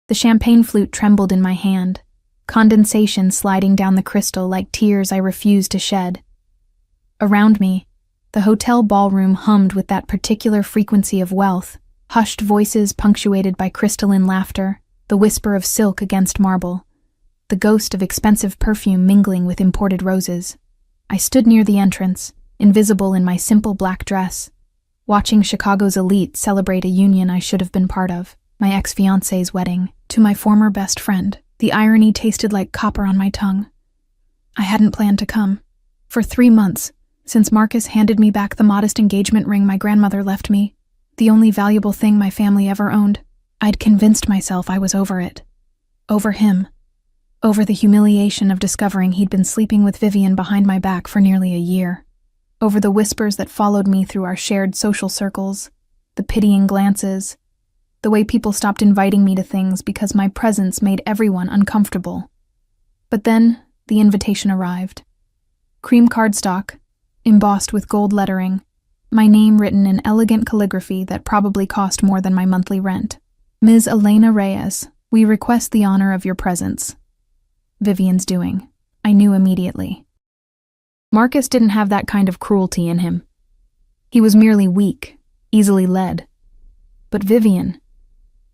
The champagne flute trembled in my hand, condensation sliding down the crystal like tears I refused to shed. Around me, the hotel ballroom hummed with that particular frequency of wealth, hushed voices punctuated by crystalline laughter, the whisper of silk against marble, the ghost of expensive perfume mingling with imported roses. I stood near the entrance, invisible in my simple black dress, watching Chicago's elite celebrate a union I should have been part of, my ex-fiancé's wedding, to my former best friend. The irony tasted like copper on my tongue. I hadn't planned to come. For 3 months, since Marcus handed me back the modest engagement ring my grandmother left me, the only valuable thing my family ever owned, I'd convinced myself I was over it. Over him. Over the humiliation of discovering he'd been sleeping with Vivian behind my back for nearly a year. Over the whispers that followed me through our shared social circles, the pitying glances, the way people stopped inviting me to things because my presence made everyone uncomfortable. But then, the invitation arrived. Cream cardstock, embossed with gold lettering, my name written in elegant calligraphy that probably cost more than my monthly rent. Ms. Elena Reyes, we request the honor of your presence. Vivian's doing. I knew immediately. Marcus didn't have that kind of cruelty in him. He was merely weak, easily led. But Vivian,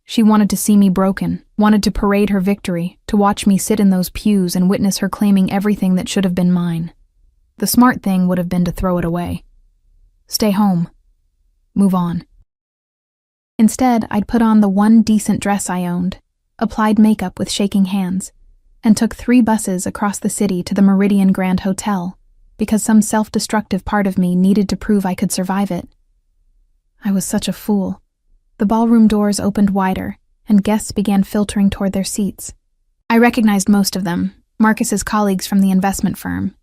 she wanted to see me broken, wanted to parade her victory, to watch me sit in those pews and witness her claiming everything that should have been mine. The smart thing would have been to throw it away. Stay home. Move on. Instead, I'd put on the one decent dress I owned, applied makeup with shaking hands, and took 3 buses across the city to the Meridian Grand Hotel, because some self-destructive part of me needed to prove I could survive it. I was such a fool. The ballroom doors opened wider, and guests began filtering toward their seats. I recognized most of them, Marcus's colleagues from the investment firm,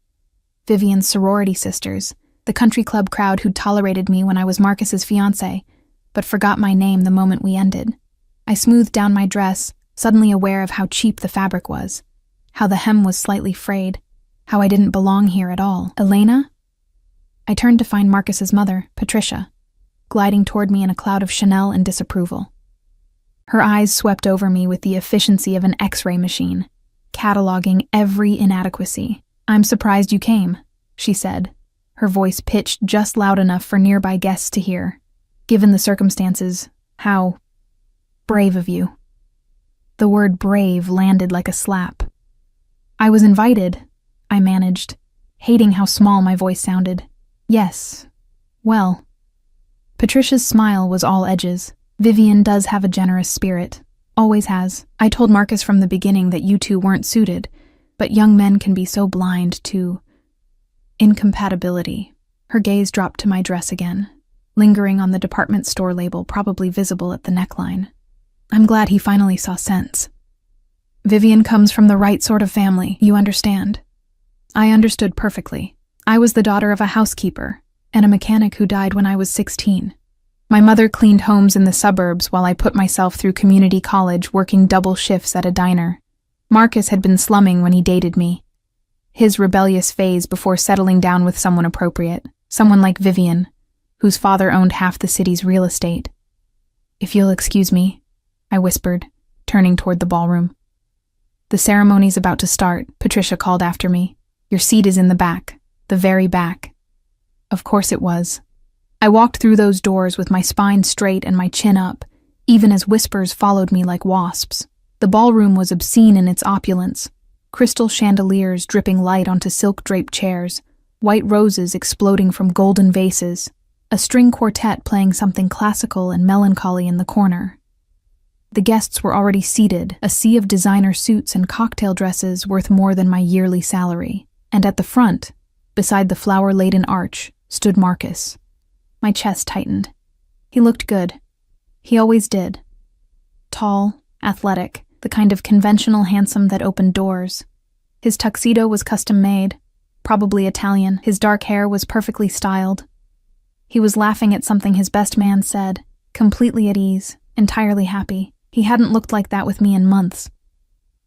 Vivian's sorority sisters, the country club crowd who'd tolerated me when I was Marcus's fiancé, but forgot my name the moment we ended. I smoothed down my dress, suddenly aware of how cheap the fabric was, how the hem was slightly frayed, how I didn't belong here at all. Elena? I turned to find Marcus's mother, Patricia, gliding toward me in a cloud of Chanel and disapproval. Her eyes swept over me with the efficiency of an X-ray machine, cataloging every inadequacy. "I'm surprised you came," she said, her voice pitched just loud enough for nearby guests to hear. "Given the circumstances, how brave of you." The word brave landed like a slap. "I was invited," I managed, hating how small my voice sounded. "Yes. Well." Patricia's smile was all edges. "Vivian does have a generous spirit. Always has. I told Marcus from the beginning that you two weren't suited, but young men can be so blind to incompatibility." Her gaze dropped to my dress again, lingering on the department store label probably visible at the neckline. "I'm glad he finally saw sense. Vivian comes from the right sort of family, you understand." I understood perfectly. I was the daughter of a housekeeper and a mechanic who died when I was 16. My mother cleaned homes in the suburbs while I put myself through community college working double shifts at a diner. Marcus had been slumming when he dated me. His rebellious phase before settling down with someone appropriate, someone like Vivian, whose father owned half the city's real estate. "If you'll excuse me," I whispered, turning toward the ballroom. "The ceremony's about to start," Patricia called after me. "Your seat is in the back, the very back." Of course it was. I walked through those doors with my spine straight and my chin up, even as whispers followed me like wasps. The ballroom was obscene in its opulence. Crystal chandeliers dripping light onto silk-draped chairs, white roses exploding from golden vases, a string quartet playing something classical and melancholy in the corner. The guests were already seated, a sea of designer suits and cocktail dresses worth more than my yearly salary. And at the front, beside the flower-laden arch, stood Marcus. My chest tightened. He looked good. He always did. Tall, athletic, the kind of conventional handsome that opened doors. His tuxedo was custom-made, probably Italian. His dark hair was perfectly styled. He was laughing at something his best man said, completely at ease, entirely happy. He hadn't looked like that with me in months.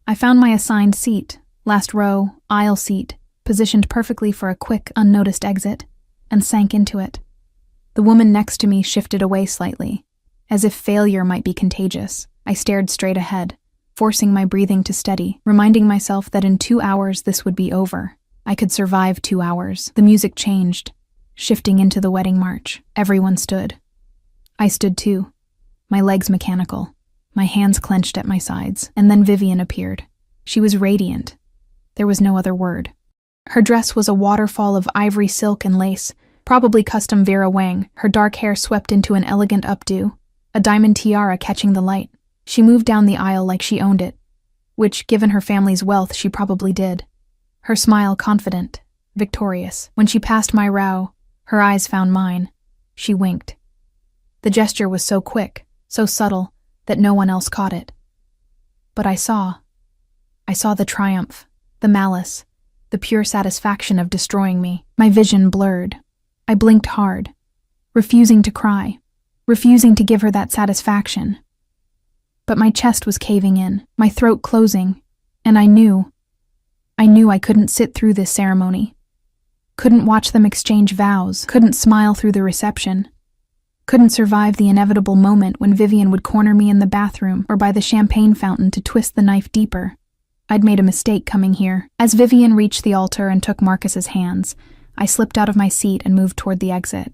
I found my assigned seat, last row, aisle seat, positioned perfectly for a quick, unnoticed exit, and sank into it. The woman next to me shifted away slightly. As if failure might be contagious, I stared straight ahead, forcing my breathing to steady, reminding myself that in 2 hours this would be over. I could survive 2 hours. The music changed, shifting into the wedding march. Everyone stood. I stood too, my legs mechanical, my hands clenched at my sides, and then Vivian appeared. She was radiant. There was no other word. Her dress was a waterfall of ivory silk and lace, probably custom Vera Wang, her dark hair swept into an elegant updo, a diamond tiara catching the light. She moved down the aisle like she owned it, which, given her family's wealth, she probably did. Her smile confident, victorious. When she passed my brow, her eyes found mine. She winked. The gesture was so quick, so subtle, that no one else caught it. But I saw the triumph, the malice, the pure satisfaction of destroying me. My vision blurred. I blinked hard, refusing to cry, refusing to give her that satisfaction. But my chest was caving in, my throat closing, and I knew I couldn't sit through this ceremony. Couldn't watch them exchange vows, couldn't smile through the reception. Couldn't survive the inevitable moment when Vivian would corner me in the bathroom or by the champagne fountain to twist the knife deeper. I'd made a mistake coming here. As Vivian reached the altar and took Marcus's hands, I slipped out of my seat and moved toward the exit,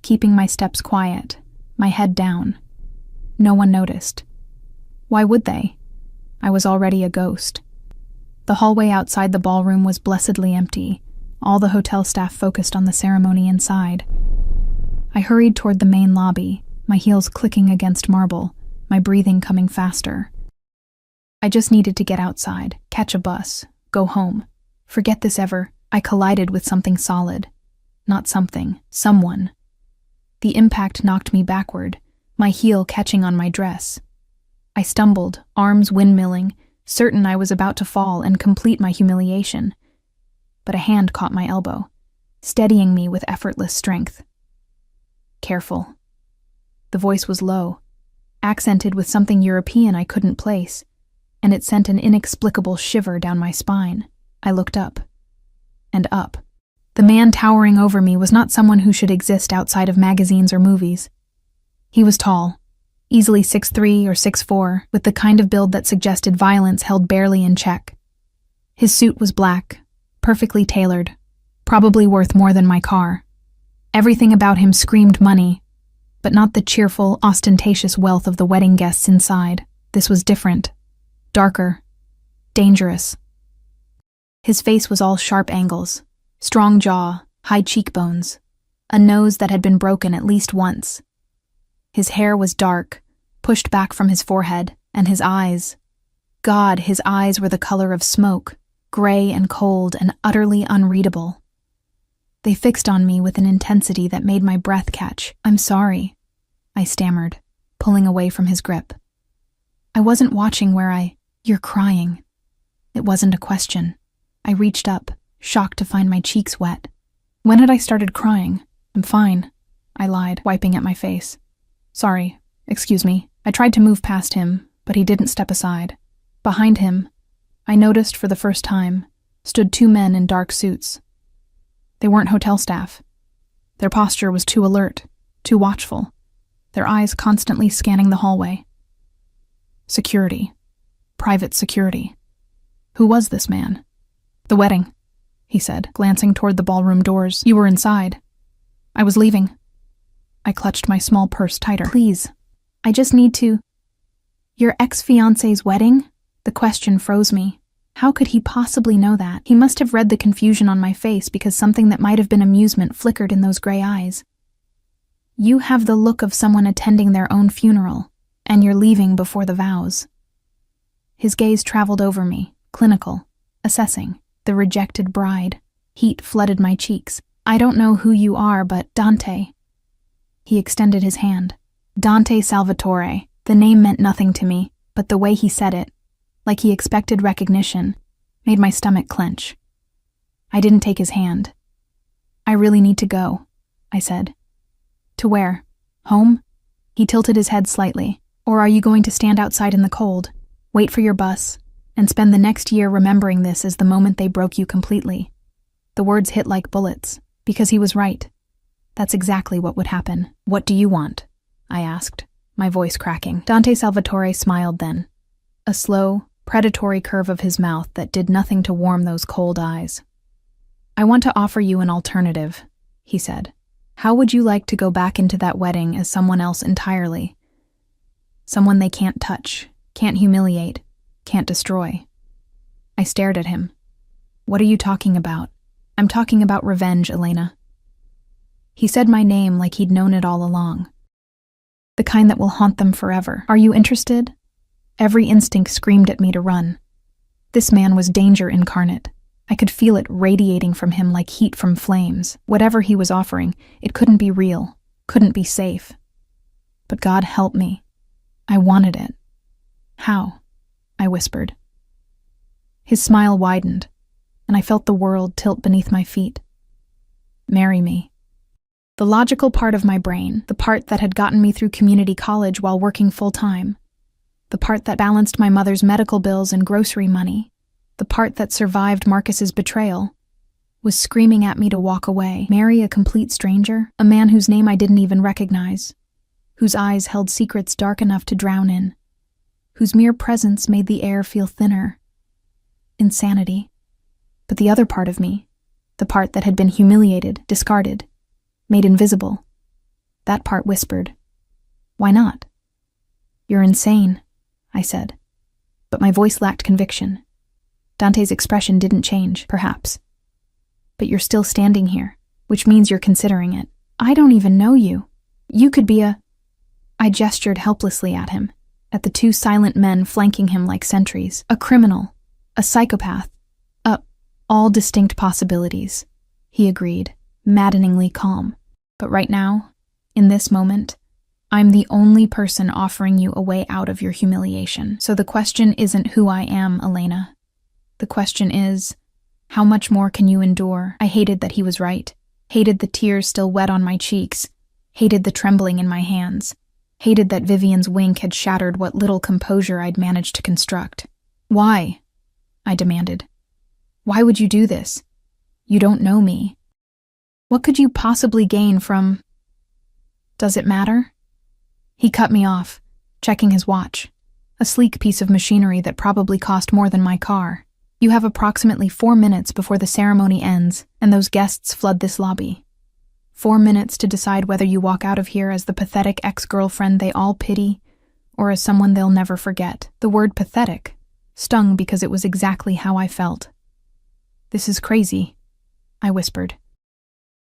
keeping my steps quiet, my head down. No one noticed. Why would they? I was already a ghost. The hallway outside the ballroom was blessedly empty, all the hotel staff focused on the ceremony inside. I hurried toward the main lobby, my heels clicking against marble, my breathing coming faster. I just needed to get outside, catch a bus, go home. Forget this ever. I collided with something solid. Not something, someone. The impact knocked me backward, my heel catching on my dress. I stumbled, arms windmilling, certain I was about to fall and complete my humiliation. But a hand caught my elbow, steadying me with effortless strength. Careful. The voice was low, accented with something European I couldn't place, and it sent an inexplicable shiver down my spine. I looked up. And up. The man towering over me was not someone who should exist outside of magazines or movies. He was tall, easily 6'3" or 6'4", with the kind of build that suggested violence held barely in check. His suit was black, perfectly tailored, probably worth more than my car. Everything about him screamed money, but not the cheerful, ostentatious wealth of the wedding guests inside. This was different, darker, dangerous. His face was all sharp angles, strong jaw, high cheekbones, a nose that had been broken at least once. His hair was dark, pushed back from his forehead, and his eyes. God, his eyes were the color of smoke, gray and cold and utterly unreadable. They fixed on me with an intensity that made my breath catch. "I'm sorry," I stammered, pulling away from his grip. "I wasn't watching where You're crying." It wasn't a question. I reached up, shocked to find my cheeks wet. When had I started crying? "I'm fine," I lied, wiping at my face. "Sorry, excuse me." I tried to move past him, but he didn't step aside. Behind him, I noticed for the first time, stood 2 men in dark suits. They weren't hotel staff. Their posture was too alert, too watchful, their eyes constantly scanning the hallway. Security. Private security. Who was this man? "The wedding," he said, glancing toward the ballroom doors. "You were inside." "I was leaving." I clutched my small purse tighter. "Please, I just need to—" "Your ex-fiancé's wedding?" The question froze me. How could he possibly know that? He must have read the confusion on my face because something that might have been amusement flickered in those gray eyes. "You have the look of someone attending their own funeral, and you're leaving before the vows." His gaze traveled over me, clinical, assessing. The rejected bride. Heat flooded my cheeks. "I don't know who you are, but Dante." He extended his hand. Dante Salvatore. The name meant nothing to me, but the way he said it, like he expected recognition, made my stomach clench. I didn't take his hand. "I really need to go," I said. "To where? Home?" He tilted his head slightly. "Or are you going to stand outside in the cold, wait for your bus, and spend the next year remembering this as the moment they broke you completely?" The words hit like bullets, because he was right. That's exactly what would happen. "What do you want?" I asked, my voice cracking. Dante Salvatore smiled then. a slow, predatory curve of his mouth that did nothing to warm those cold eyes. "I want to offer you an alternative," he said. "How would you like to go back into that wedding as someone else entirely? Someone they can't touch, can't humiliate, can't destroy." I stared at him. "What are you talking about?" "I'm talking about revenge, Elena." He said my name like he'd known it all along. "The kind that will haunt them forever. Are you interested?" Every instinct screamed at me to run. This man was danger incarnate. I could feel it radiating from him like heat from flames. Whatever he was offering, it couldn't be real, couldn't be safe. But God help me. I wanted it. "How?" I whispered. His smile widened, and I felt the world tilt beneath my feet. "Marry me." The logical part of my brain, the part that had gotten me through community college while working full-time, the part that balanced my mother's medical bills and grocery money, the part that survived Marcus's betrayal, was screaming at me to walk away, marry a complete stranger, a man whose name I didn't even recognize, whose eyes held secrets dark enough to drown in, whose mere presence made the air feel thinner. Insanity. But the other part of me, the part that had been humiliated, discarded, made invisible, that part whispered, "Why not?" "You're insane," I said, but my voice lacked conviction. Dante's expression didn't change, perhaps. "But you're still standing here, which means you're considering it. I don't even know you. You could be a—" I gestured helplessly at him, at the two silent men flanking him like sentries. "A criminal, a psychopath, all distinct possibilities," he agreed, maddeningly calm. "But right now, in this moment, I'm the only person offering you a way out of your humiliation. So the question isn't who I am, Elena. The question is, how much more can you endure?" I hated that he was right, hated the tears still wet on my cheeks, hated the trembling in my hands, hated that Vivian's wink had shattered what little composure I'd managed to construct. "Why?" I demanded. "Why would you do this? You don't know me. What could you possibly gain from—" "Does it matter?" He cut me off, checking his watch, a sleek piece of machinery that probably cost more than my car. "You have approximately 4 minutes before the ceremony ends and those guests flood this lobby. 4 minutes to decide whether you walk out of here as the pathetic ex-girlfriend they all pity or as someone they'll never forget." The word pathetic stung because it was exactly how I felt. "This is crazy," I whispered.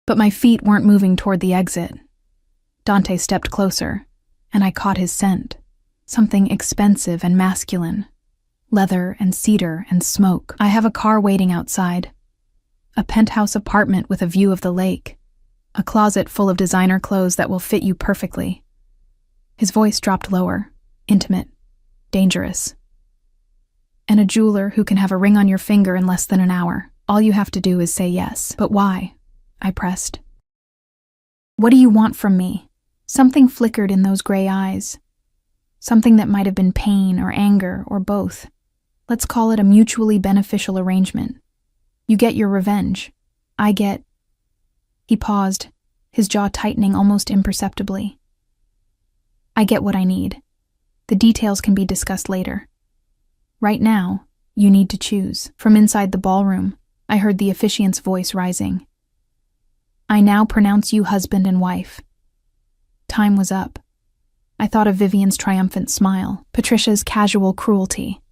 But my feet weren't moving toward the exit. Dante stepped closer, and I caught his scent. Something expensive and masculine. Leather and cedar and smoke. "I have a car waiting outside. A penthouse apartment with a view of the lake. A closet full of designer clothes that will fit you perfectly." His voice dropped lower, intimate, dangerous. "And a jeweler who can have a ring on your finger in less than an hour. All you have to do is say yes." "But why?" I pressed. "What do you want from me?" Something flickered in those gray eyes. Something that might have been pain or anger or both. Let's call it a mutually beneficial arrangement. You get your revenge. I get— He paused, his jaw tightening almost imperceptibly. "I get what I need. The details can be discussed later. Right now, you need to choose." From inside the ballroom, I heard the officiant's voice rising. "I now pronounce you husband and wife." Time was up. I thought of Vivian's triumphant smile, Patricia's casual cruelty,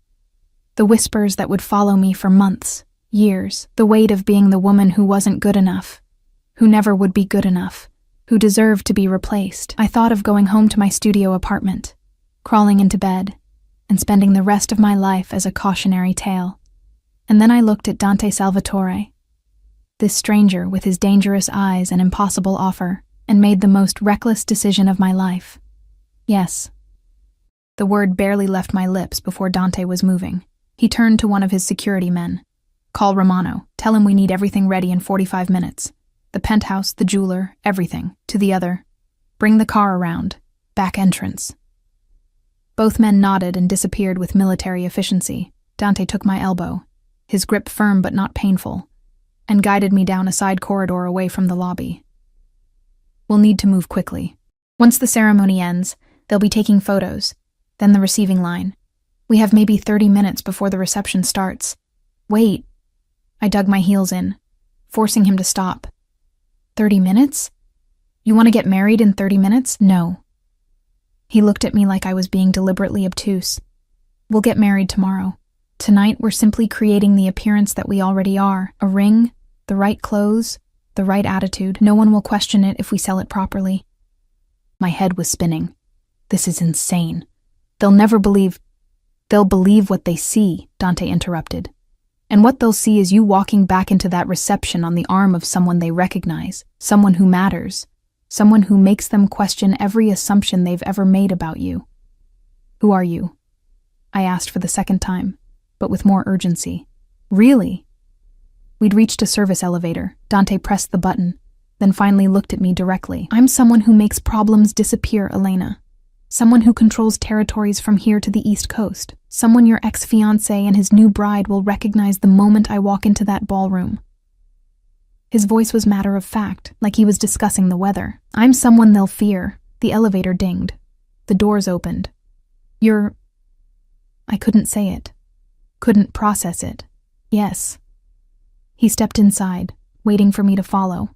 the whispers that would follow me for months, years, the weight of being the woman who wasn't good enough, who never would be good enough, who deserved to be replaced. I thought of going home to my studio apartment, crawling into bed, and spending the rest of my life as a cautionary tale. And then I looked at Dante Salvatore, this stranger with his dangerous eyes and impossible offer, and made the most reckless decision of my life. Yes. The word barely left my lips before Dante was moving. He turned to one of his security men. "Call Romano. Tell him we need everything ready in 45 minutes. The penthouse, the jeweler, everything." To the other, "Bring the car around. Back entrance." Both men nodded and disappeared with military efficiency. Dante took my elbow, his grip firm but not painful, and guided me down a side corridor away from the lobby. "We'll need to move quickly. Once the ceremony ends, they'll be taking photos, then the receiving line. We have maybe 30 minutes before the reception starts. Wait. I dug my heels in, forcing him to stop. 30 minutes? You want to get married in 30 minutes? No. He looked at me like I was being deliberately obtuse. We'll get married tomorrow. Tonight, we're simply creating the appearance that we already are. A ring, the right clothes, the right attitude. No one will question it if we sell it properly. My head was spinning. This is insane. They'll believe what they see, Dante interrupted. And what they'll see is you walking back into that reception on the arm of someone they recognize, someone who matters, someone who makes them question every assumption they've ever made about you. Who are you? I asked for the second time, but with more urgency. Really? We'd reached a service elevator. Dante pressed the button, then finally looked at me directly. I'm someone who makes problems disappear, Elena. Someone who controls territories from here to the East Coast. Someone your ex-fiancé and his new bride will recognize the moment I walk into that ballroom. His voice was matter of fact, like he was discussing the weather. I'm someone they'll fear. The elevator dinged. The doors opened. I couldn't say it. Couldn't process it. Yes. He stepped inside, waiting for me to follow.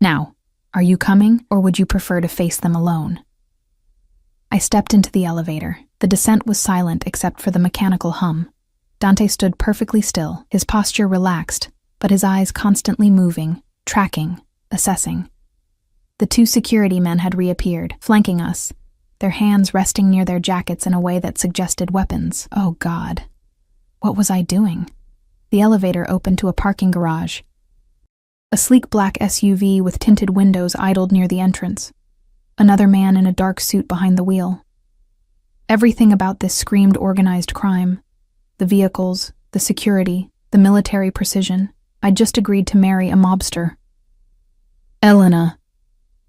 Now, are you coming, or would you prefer to face them alone? I stepped into the elevator. The descent was silent except for the mechanical hum. Dante stood perfectly still, his posture relaxed, but his eyes constantly moving, tracking, assessing. The two security men had reappeared, flanking us, their hands resting near their jackets in a way that suggested weapons. Oh God. What was I doing? The elevator opened to a parking garage. A sleek black SUV with tinted windows idled near the entrance. Another man in a dark suit behind the wheel. Everything about this screamed organized crime. The vehicles, the security, the military precision. I'd just agreed to marry a mobster. Elena.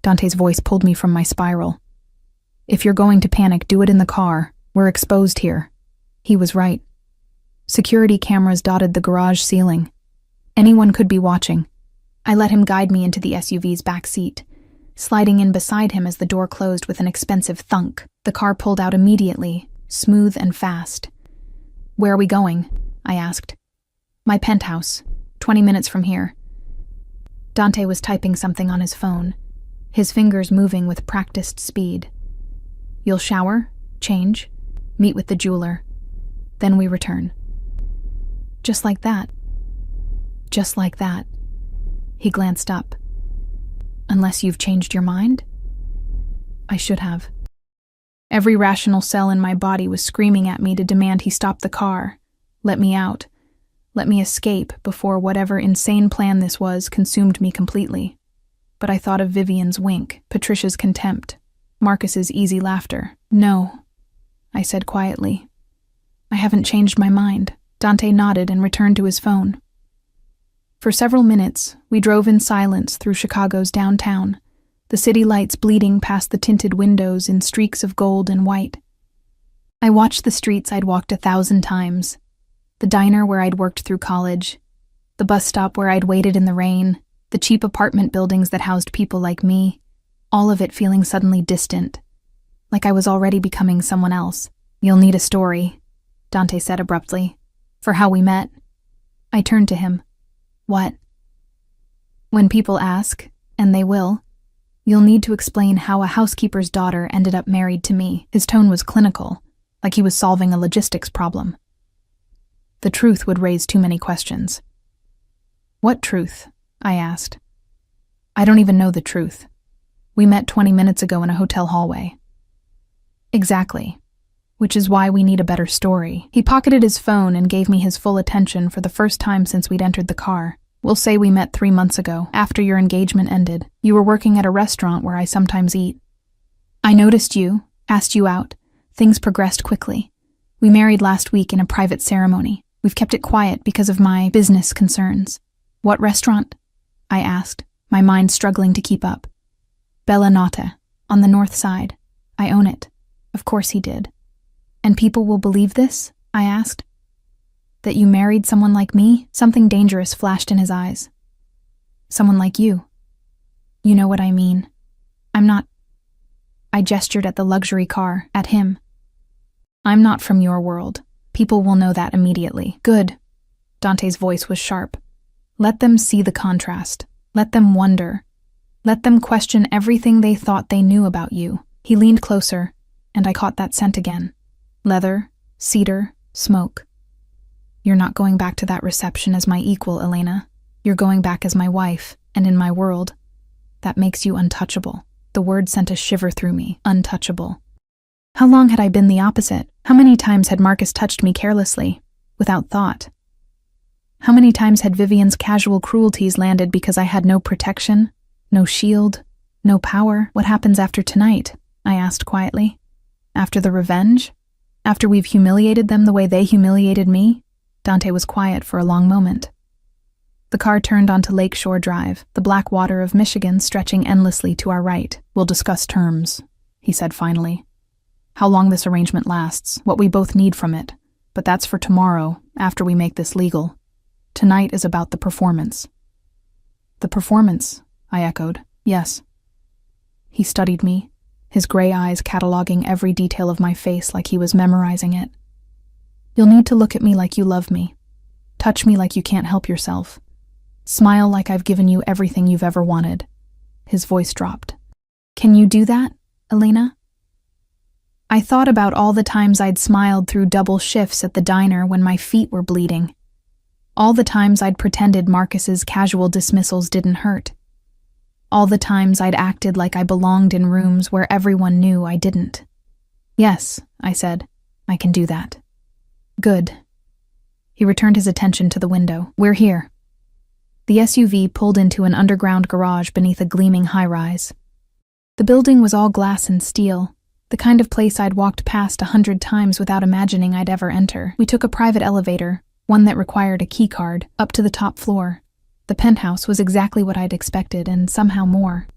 Dante's voice pulled me from my spiral. If you're going to panic, do it in the car. We're exposed here. He was right. Security cameras dotted the garage ceiling. Anyone could be watching. I let him guide me into the SUV's back seat, sliding in beside him as the door closed with an expensive thunk. The car pulled out immediately, smooth and fast. Where are we going? I asked. My penthouse, 20 minutes from here. Dante was typing something on his phone, his fingers moving with practiced speed. You'll shower, change, meet with the jeweler. Then we return. Just like that. Just like that. He glanced up. Unless you've changed your mind? I should have. Every rational cell in my body was screaming at me to demand he stop the car, let me out, let me escape before whatever insane plan this was consumed me completely. But I thought of Vivian's wink, Patricia's contempt, Marcus's easy laughter. No, I said quietly. I haven't changed my mind. Dante nodded and returned to his phone. For several minutes, we drove in silence through Chicago's downtown, the city lights bleeding past the tinted windows in streaks of gold and white. I watched the streets I'd walked 1,000 times, the diner where I'd worked through college, the bus stop where I'd waited in the rain, the cheap apartment buildings that housed people like me, all of it feeling suddenly distant, like I was already becoming someone else. You'll need a story, Dante said abruptly, for how we met. I turned to him. What? When people ask, and they will, you'll need to explain how a housekeeper's daughter ended up married to me. His tone was clinical, like he was solving a logistics problem. The truth would raise too many questions. What truth? I asked. I don't even know the truth. We met 20 minutes ago in a hotel hallway. Exactly. Which is why we need a better story. He pocketed his phone and gave me his full attention for the first time since we'd entered the car. We'll say we met 3 months ago, after your engagement ended. You were working at a restaurant where I sometimes eat. I noticed you, asked you out. Things progressed quickly. We married last week in a private ceremony. We've kept it quiet because of my business concerns. What restaurant? I asked, my mind struggling to keep up. Bella Nata, on the north side. I own it. Of course he did. And people will believe this? I asked. That you married someone like me? Something dangerous flashed in his eyes. Someone like you. You know what I mean. I'm not... I gestured at the luxury car, at him. I'm not from your world. People will know that immediately. Good. Dante's voice was sharp. Let them see the contrast. Let them wonder. Let them question everything they thought they knew about you. He leaned closer, and I caught that scent again. Leather, cedar, smoke. You're not going back to that reception as my equal, Elena. You're going back as my wife, and in my world. That makes you untouchable. The word sent a shiver through me. Untouchable. How long had I been the opposite? How many times had Marcus touched me carelessly, without thought? How many times had Vivian's casual cruelties landed because I had no protection, no shield, no power? What happens after tonight? I asked quietly. After the revenge? After we've humiliated them the way they humiliated me? Dante was quiet for a long moment. The car turned onto Lakeshore Drive, the black water of Michigan stretching endlessly to our right. We'll discuss terms, he said finally. How long this arrangement lasts, what we both need from it. But that's for tomorrow, after we make this legal. Tonight is about the performance. The performance, I echoed. Yes. He studied me, his gray eyes cataloging every detail of my face like he was memorizing it. You'll need to look at me like you love me. Touch me like you can't help yourself. Smile like I've given you everything you've ever wanted. His voice dropped. Can you do that, Elena? I thought about all the times I'd smiled through double shifts at the diner when my feet were bleeding. All the times I'd pretended Marcus's casual dismissals didn't hurt. All the times I'd acted like I belonged in rooms where everyone knew I didn't. Yes, I said, I can do that. Good. He returned his attention to the window. We're here. The SUV pulled into an underground garage beneath a gleaming high-rise. The building was all glass and steel, the kind of place I'd walked past 100 times without imagining I'd ever enter. We took a private elevator, one that required a keycard, up to the top floor. The penthouse was exactly what I'd expected, and somehow more.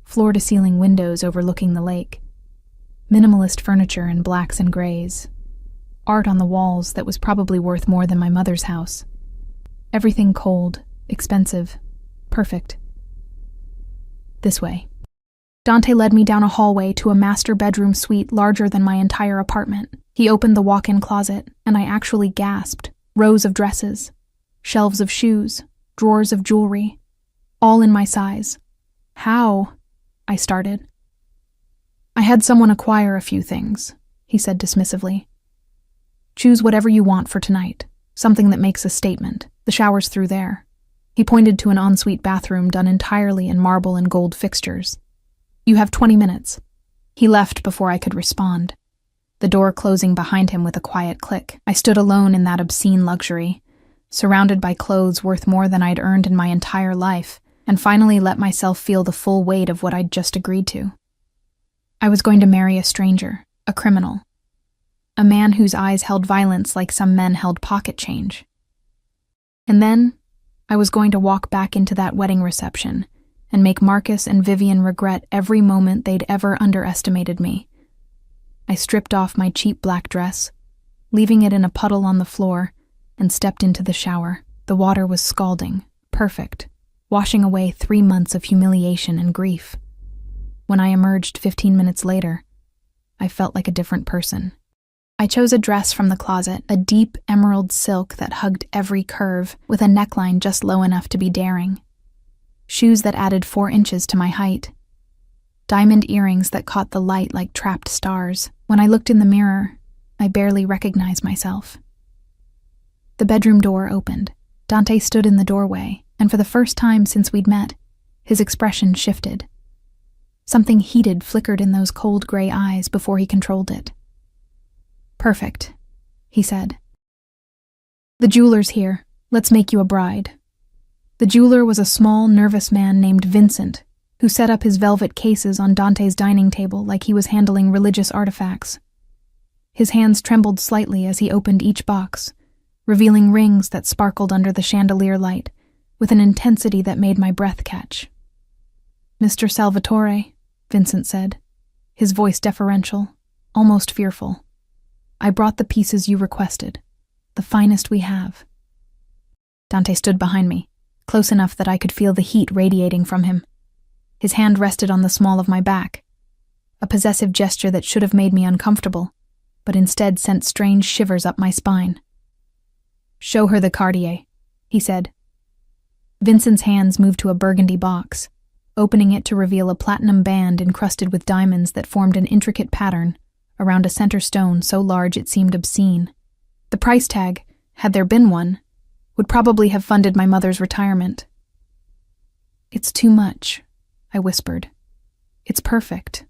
Floor-to-ceiling windows overlooking the lake. Minimalist furniture in blacks and grays. Art on the walls that was probably worth more than my mother's house. Everything cold, expensive, perfect. This way. Dante led me down a hallway to a master bedroom suite larger than my entire apartment. He opened the walk-in closet, and I actually gasped. Rows of dresses, shelves of shoes, drawers of jewelry, all in my size. How? I started. I had someone acquire a few things, he said dismissively. Choose whatever you want for tonight, something that makes a statement. The shower's through there. He pointed to an ensuite bathroom done entirely in marble and gold fixtures. You have 20 minutes. He left before I could respond, the door closing behind him with a quiet click. I stood alone in that obscene luxury, surrounded by clothes worth more than I'd earned in my entire life, and finally let myself feel the full weight of what I'd just agreed to. I was going to marry a stranger, a criminal, a man whose eyes held violence like some men held pocket change. And then, I was going to walk back into that wedding reception and make Marcus and Vivian regret every moment they'd ever underestimated me. I stripped off my cheap black dress, leaving it in a puddle on the floor, and stepped into the shower. The water was scalding, perfect, washing away 3 months of humiliation and grief. When I emerged 15 minutes later, I felt like a different person. I chose a dress from the closet, a deep emerald silk that hugged every curve, with a neckline just low enough to be daring. Shoes that added 4 inches to my height. Diamond earrings that caught the light like trapped stars. When I looked in the mirror, I barely recognized myself. The bedroom door opened. Dante stood in the doorway, and for the first time since we'd met, his expression shifted. Something heated flickered in those cold gray eyes before he controlled it. Perfect, he said. The jeweler's here. Let's make you a bride. The jeweler was a small, nervous man named Vincent, who set up his velvet cases on Dante's dining table like he was handling religious artifacts. His hands trembled slightly as he opened each box, revealing rings that sparkled under the chandelier light with an intensity that made my breath catch. Mr. Salvatore, Vincent said, his voice deferential, almost fearful. I brought the pieces you requested, the finest we have. Dante stood behind me, close enough that I could feel the heat radiating from him. His hand rested on the small of my back, a possessive gesture that should have made me uncomfortable, but instead sent strange shivers up my spine. "Show her the Cartier," he said. Vincent's hands moved to a burgundy box, opening it to reveal a platinum band encrusted with diamonds that formed an intricate pattern around a center stone so large it seemed obscene. The price tag, had there been one, would probably have funded my mother's retirement. "It's too much," I whispered. "It's perfect."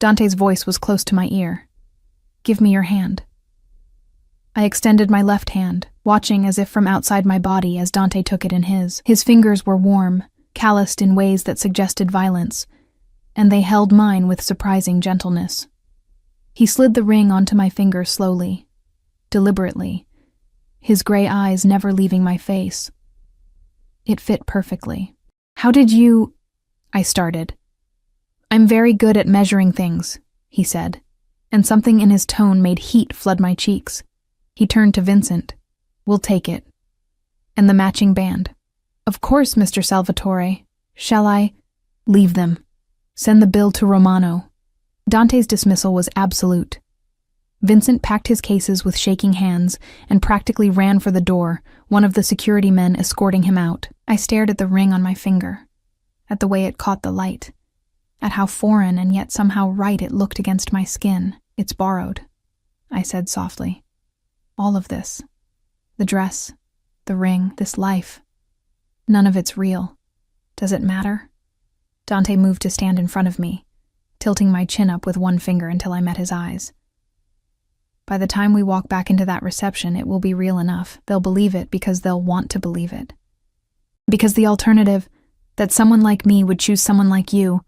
Dante's voice was close to my ear. "Give me your hand." I extended my left hand, watching as if from outside my body as Dante took it in his. His fingers were warm, calloused in ways that suggested violence, and they held mine with surprising gentleness. He slid the ring onto my finger slowly, deliberately, his gray eyes never leaving my face. It fit perfectly. "How did you—" I started. "I'm very good at measuring things," he said, and something in his tone made heat flood my cheeks. He turned to Vincent. "We'll take it. And the matching band." "Of course, Mr. Salvatore. Shall I—" "Leave them. Send the bill to Romano." Dante's dismissal was absolute. Vincent packed his cases with shaking hands and practically ran for the door, one of the security men escorting him out. I stared at the ring on my finger, at the way it caught the light, at how foreign and yet somehow right it looked against my skin. "It's borrowed," I said softly. "All of this. The dress, the ring, this life. None of it's real. Does it matter?" Dante moved to stand in front of me, tilting my chin up with one finger until I met his eyes. "By the time we walk back into that reception, it will be real enough. They'll believe it because they'll want to believe it. Because the alternative, that someone like me would choose someone like you,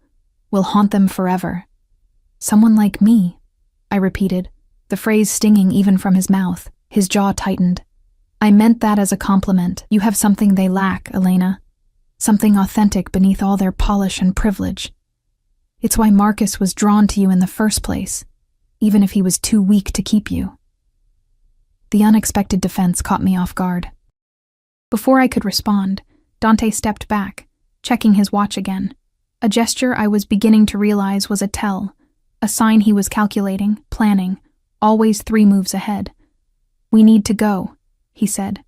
will haunt them forever." "Someone like me," I repeated, the phrase stinging even from his mouth. His jaw tightened. "I meant that as a compliment. You have something they lack, Elena. Something authentic beneath all their polish and privilege. It's why Marcus was drawn to you in the first place, even if he was too weak to keep you." The unexpected defense caught me off guard. Before I could respond, Dante stepped back, checking his watch again. A gesture I was beginning to realize was a tell, a sign he was calculating, planning, always 3 moves ahead. "We need to go," he said.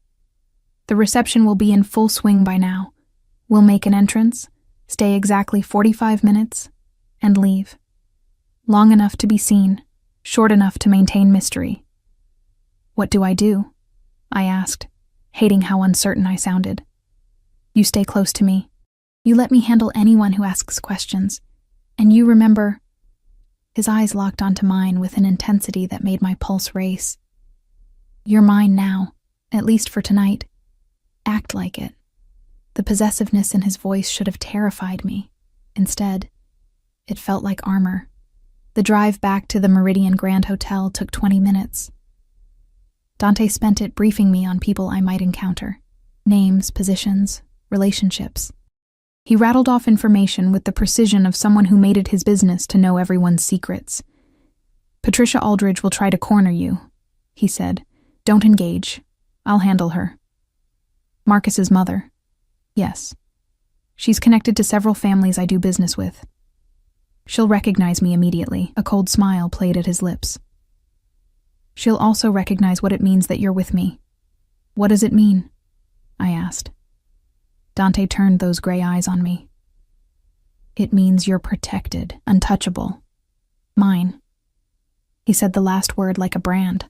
"The reception will be in full swing by now. We'll make an entrance, stay exactly 45 minutes, and leave. Long enough to be seen, short enough to maintain mystery." "What do I do?" I asked, hating how uncertain I sounded. "You stay close to me. You let me handle anyone who asks questions. And you remember—" His eyes locked onto mine with an intensity that made my pulse race. "You're mine now, at least for tonight. Act like it." The possessiveness in his voice should have terrified me. Instead, it felt like armor. The drive back to the Meridian Grand Hotel took 20 minutes. Dante spent it briefing me on people I might encounter. Names, positions, relationships. He rattled off information with the precision of someone who made it his business to know everyone's secrets. "Patricia Aldridge will try to corner you," he said. "Don't engage. I'll handle her." "Marcus's mother." "Yes. She's connected to several families I do business with. She'll recognize me immediately." A cold smile played at his lips. "She'll also recognize what it means that you're with me." "What does it mean?" I asked. Dante turned those gray eyes on me. "It means you're protected, untouchable. Mine." He said the last word like a brand.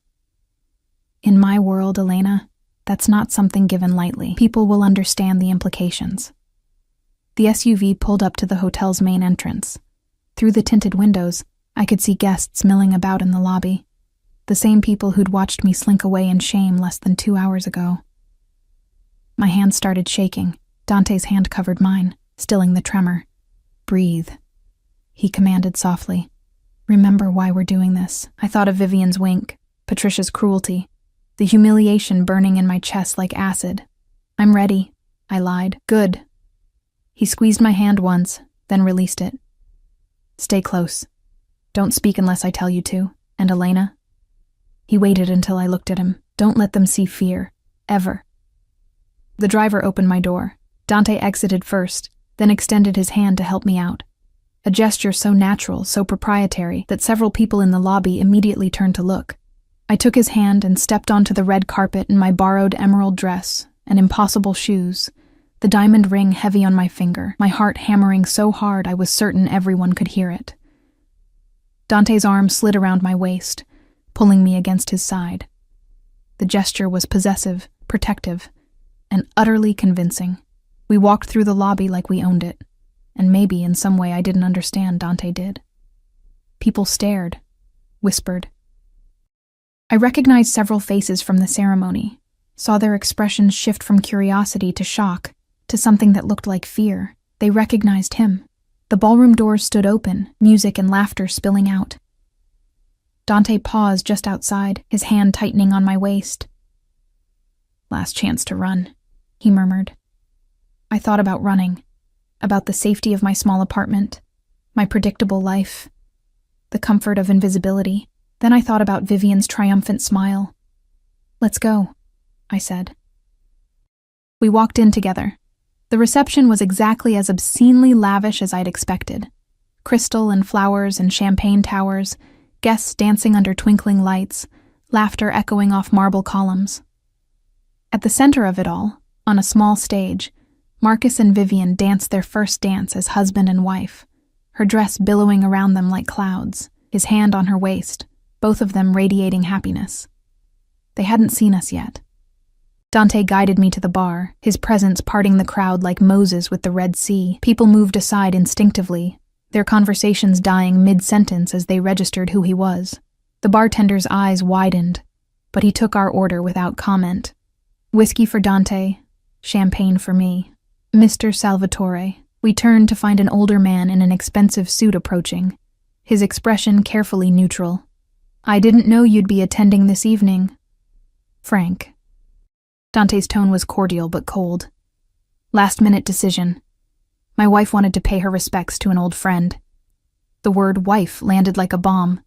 "In my world, Elena, that's not something given lightly. People will understand the implications." The SUV pulled up to the hotel's main entrance. Through the tinted windows, I could see guests milling about in the lobby. The same people who'd watched me slink away in shame less than 2 hours ago. My hand started shaking. Dante's hand covered mine, stilling the tremor. "Breathe," he commanded softly. "Remember why we're doing this." I thought of Vivian's wink, Patricia's cruelty, the humiliation burning in my chest like acid. "I'm ready," I lied. "Good." He squeezed my hand once, then released it. "Stay close. Don't speak unless I tell you to. And Elena?" He waited until I looked at him. "Don't let them see fear. Ever." The driver opened my door. Dante exited first, then extended his hand to help me out. a gesture so natural, so proprietary, that several people in the lobby immediately turned to look. I took his hand and stepped onto the red carpet in my borrowed emerald dress and impossible shoes, the diamond ring heavy on my finger, my heart hammering so hard I was certain everyone could hear it. Dante's arm slid around my waist, pulling me against his side. The gesture was possessive, protective, and utterly convincing. We walked through the lobby like we owned it, and maybe in some way I didn't understand, Dante did. People stared, whispered. I recognized several faces from the ceremony, saw their expressions shift from curiosity to shock, to something that looked like fear. They recognized him. The ballroom doors stood open, music and laughter spilling out. Dante paused just outside, his hand tightening on my waist. "Last chance to run," he murmured. I thought about running, about the safety of my small apartment, my predictable life, the comfort of invisibility. Then I thought about Vivian's triumphant smile. "Let's go," I said. We walked in together. The reception was exactly as obscenely lavish as I'd expected. Crystal and flowers and champagne towers, guests dancing under twinkling lights, laughter echoing off marble columns. At the center of it all, on a small stage, Marcus and Vivian danced their first dance as husband and wife, her dress billowing around them like clouds, his hand on her waist, both of them radiating happiness. They hadn't seen us yet. Dante guided me to the bar, his presence parting the crowd like Moses with the Red Sea. People moved aside instinctively, their conversations dying mid-sentence as they registered who he was. The bartender's eyes widened, but he took our order without comment. Whiskey for Dante, champagne for me. "Mr. Salvatore." We turned to find an older man in an expensive suit approaching, his expression carefully neutral. "I didn't know you'd be attending this evening. Frank." Dante's tone was cordial but cold. "Last-minute decision. My wife wanted to pay her respects to an old friend." The word wife landed like a bomb.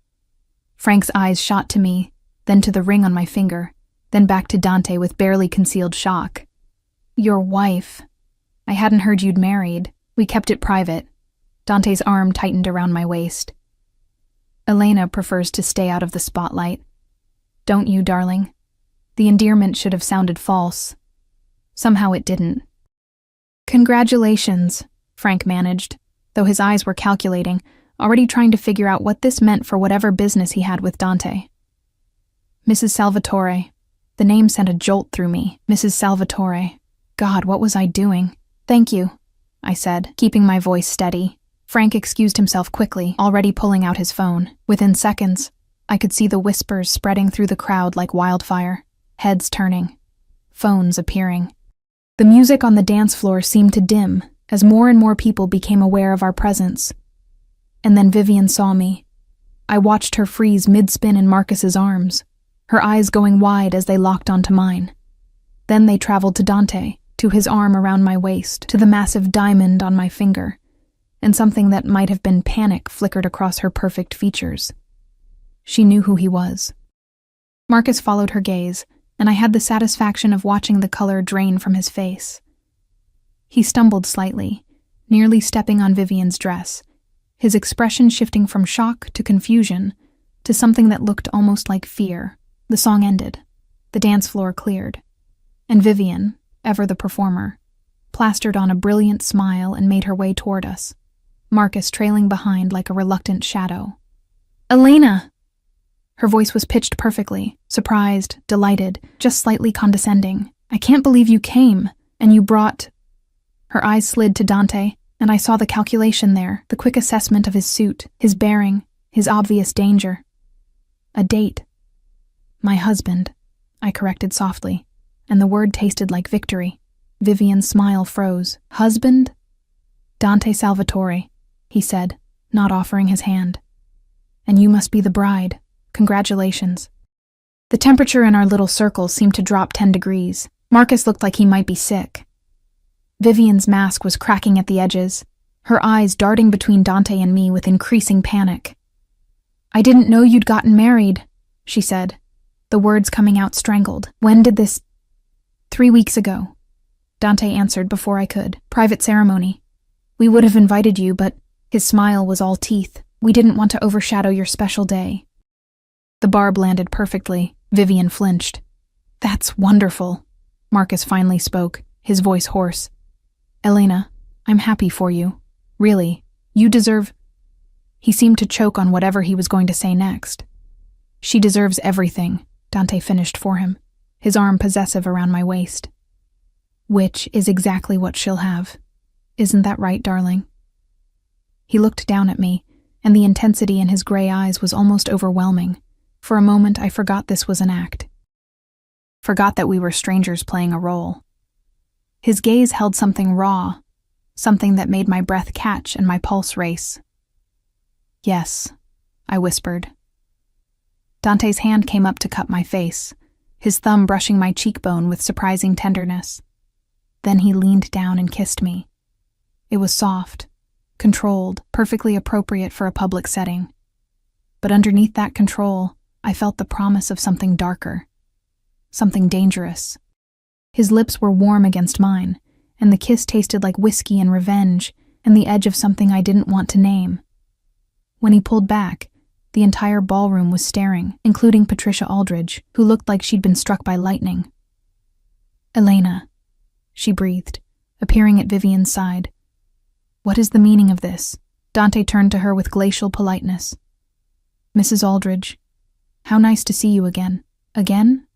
Frank's eyes shot to me, then to the ring on my finger, then back to Dante with barely concealed shock. "Your wife? I hadn't heard you'd married. We kept it private." Dante's arm tightened around my waist. "Elena prefers to stay out of the spotlight. Don't you, darling?" The endearment should have sounded false. Somehow it didn't. "Congratulations," Frank managed, though his eyes were calculating, already trying to figure out what this meant for whatever business he had with Dante. "Mrs. Salvatore." The name sent a jolt through me. Mrs. Salvatore. God, what was I doing? "Thank you," I said, keeping my voice steady. Frank excused himself quickly, already pulling out his phone. Within seconds, I could see the whispers spreading through the crowd like wildfire. Heads turning, phones appearing. The music on the dance floor seemed to dim as more and more people became aware of our presence. And then Vivian saw me. I watched her freeze mid-spin in Marcus's arms, her eyes going wide as they locked onto mine. Then they traveled to Dante, to his arm around my waist, to the massive diamond on my finger, and something that might have been panic flickered across her perfect features. She knew who he was. Marcus followed her gaze, and I had the satisfaction of watching the color drain from his face. He stumbled slightly, nearly stepping on Vivian's dress, his expression shifting from shock to confusion to something that looked almost like fear. The song ended. The dance floor cleared. And Vivian, ever the performer, plastered on a brilliant smile and made her way toward us, Marcus trailing behind like a reluctant shadow. "Elena!" Her voice was pitched perfectly, surprised, delighted, just slightly condescending. "I can't believe you came, and you brought—" Her eyes slid to Dante, and I saw the calculation there, the quick assessment of his suit, his bearing, his obvious danger. "A date." "My husband," I corrected softly, and the word tasted like victory. Vivian's smile froze. "Husband?" "Dante Salvatore," he said, not offering his hand. "And you must be the bride. Congratulations." The temperature in our little circle seemed to drop 10 degrees. Marcus looked like he might be sick. Vivian's mask was cracking at the edges, her eyes darting between Dante and me with increasing panic. "I didn't know you'd gotten married," she said, the words coming out strangled. "When did this—" "3 weeks ago," Dante answered before I could. "Private ceremony. We would have invited you, but His smile was all teeth. "We didn't want to overshadow your special day." The barb landed perfectly. Vivian flinched. "That's wonderful," Marcus finally spoke, his voice hoarse. "Elena, I'm happy for you. Really, you deserve—" He seemed to choke on whatever he was going to say next. "She deserves everything," Dante finished for him, his arm possessive around my waist. "Which is exactly what she'll have. Isn't that right, darling?" He looked down at me, and the intensity in his gray eyes was almost overwhelming. For a moment, I forgot this was an act. Forgot that we were strangers playing a role. His gaze held something raw, something that made my breath catch and my pulse race. "Yes," I whispered. Dante's hand came up to cup my face, his thumb brushing my cheekbone with surprising tenderness. Then he leaned down and kissed me. It was soft, controlled, perfectly appropriate for a public setting. But underneath that control, I felt the promise of something darker, something dangerous. His lips were warm against mine, and the kiss tasted like whiskey and revenge and the edge of something I didn't want to name. When he pulled back, the entire ballroom was staring, including Patricia Aldridge, who looked like she'd been struck by lightning. "Elena," she breathed, appearing at Vivian's side. "What is the meaning of this?" Dante turned to her with glacial politeness. "Mrs. Aldridge, how nice to see you again." "Again?"